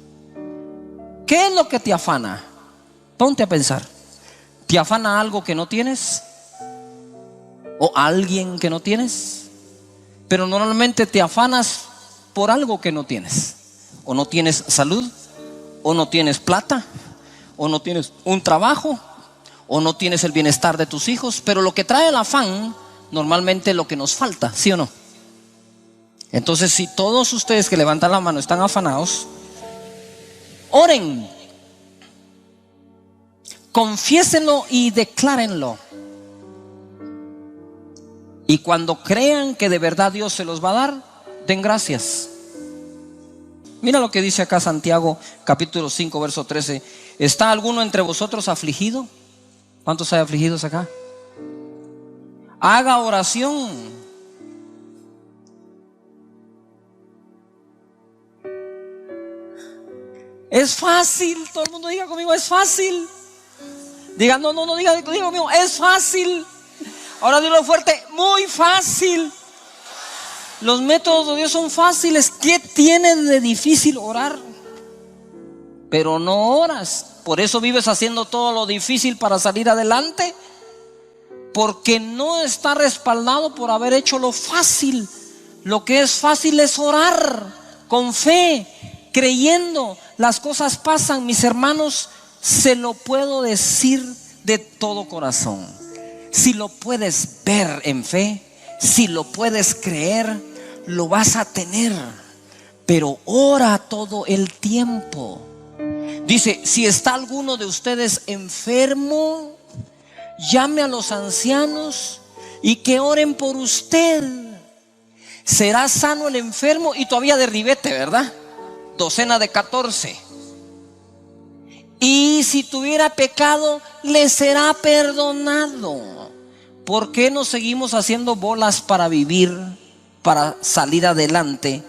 ¿Qué es lo que te afana? Ponte a pensar. ¿Te afana algo que no tienes? ¿O alguien que no tienes? Pero normalmente te afanas por algo que no tienes. O no tienes salud, o no tienes plata, o no tienes un trabajo, o no tienes el bienestar de tus hijos. Pero lo que trae el afán normalmente es lo que nos falta, ¿sí o no? Entonces, si todos ustedes que levantan la mano están afanados, oren, confiésenlo y declárenlo. Y cuando crean que de verdad Dios se los va a dar, den gracias. Mira lo que dice acá Santiago capítulo 5 verso 13. ¿Está alguno entre vosotros afligido? ¿Cuántos hay afligidos acá? Haga oración. Es fácil. Todo el mundo diga conmigo: es fácil. Diga: no, diga conmigo: es fácil. Ahora dilo fuerte: muy fácil. Los métodos de Dios son fáciles. ¿Qué tiene de difícil orar? Pero no oras. Por eso vives haciendo todo lo difícil para salir adelante, porque no está respaldado por haber hecho lo fácil. Lo que es fácil es orar con fe, creyendo. Las cosas pasan, mis hermanos. Se lo puedo decir de todo corazón. Si lo puedes ver en fe, si lo puedes creer, lo vas a tener. Pero ora todo el tiempo. Dice: si está alguno de ustedes enfermo, llame a los ancianos y que oren por usted. Será sano el enfermo. Y todavía de ribete, ¿verdad? Docena de 14. Y si tuviera pecado, le será perdonado. ¿Por qué nos seguimos haciendo bolas para vivir, para salir adelante,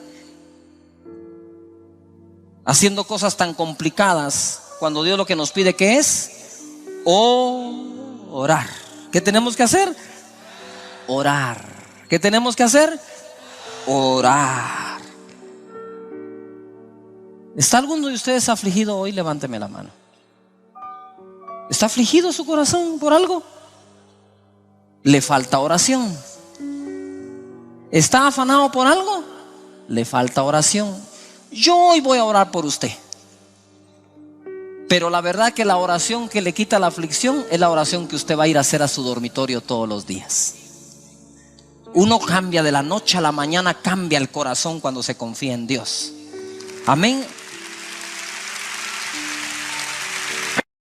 haciendo cosas tan complicadas, cuando Dios lo que nos pide que es orar? ¿Qué tenemos que hacer? Orar. ¿Qué tenemos que hacer? Orar. ¿Está alguno de ustedes afligido hoy? Levánteme la mano. ¿Está afligido su corazón por algo? Le falta oración. ¿Está afanado por algo? Le falta oración. Yo hoy voy a orar por usted. Pero la verdad que la oración que le quita la aflicción es la oración que usted va a ir a hacer a su dormitorio todos los días. Uno cambia de la noche a la mañana, cambia el corazón cuando se confía en Dios. Amén.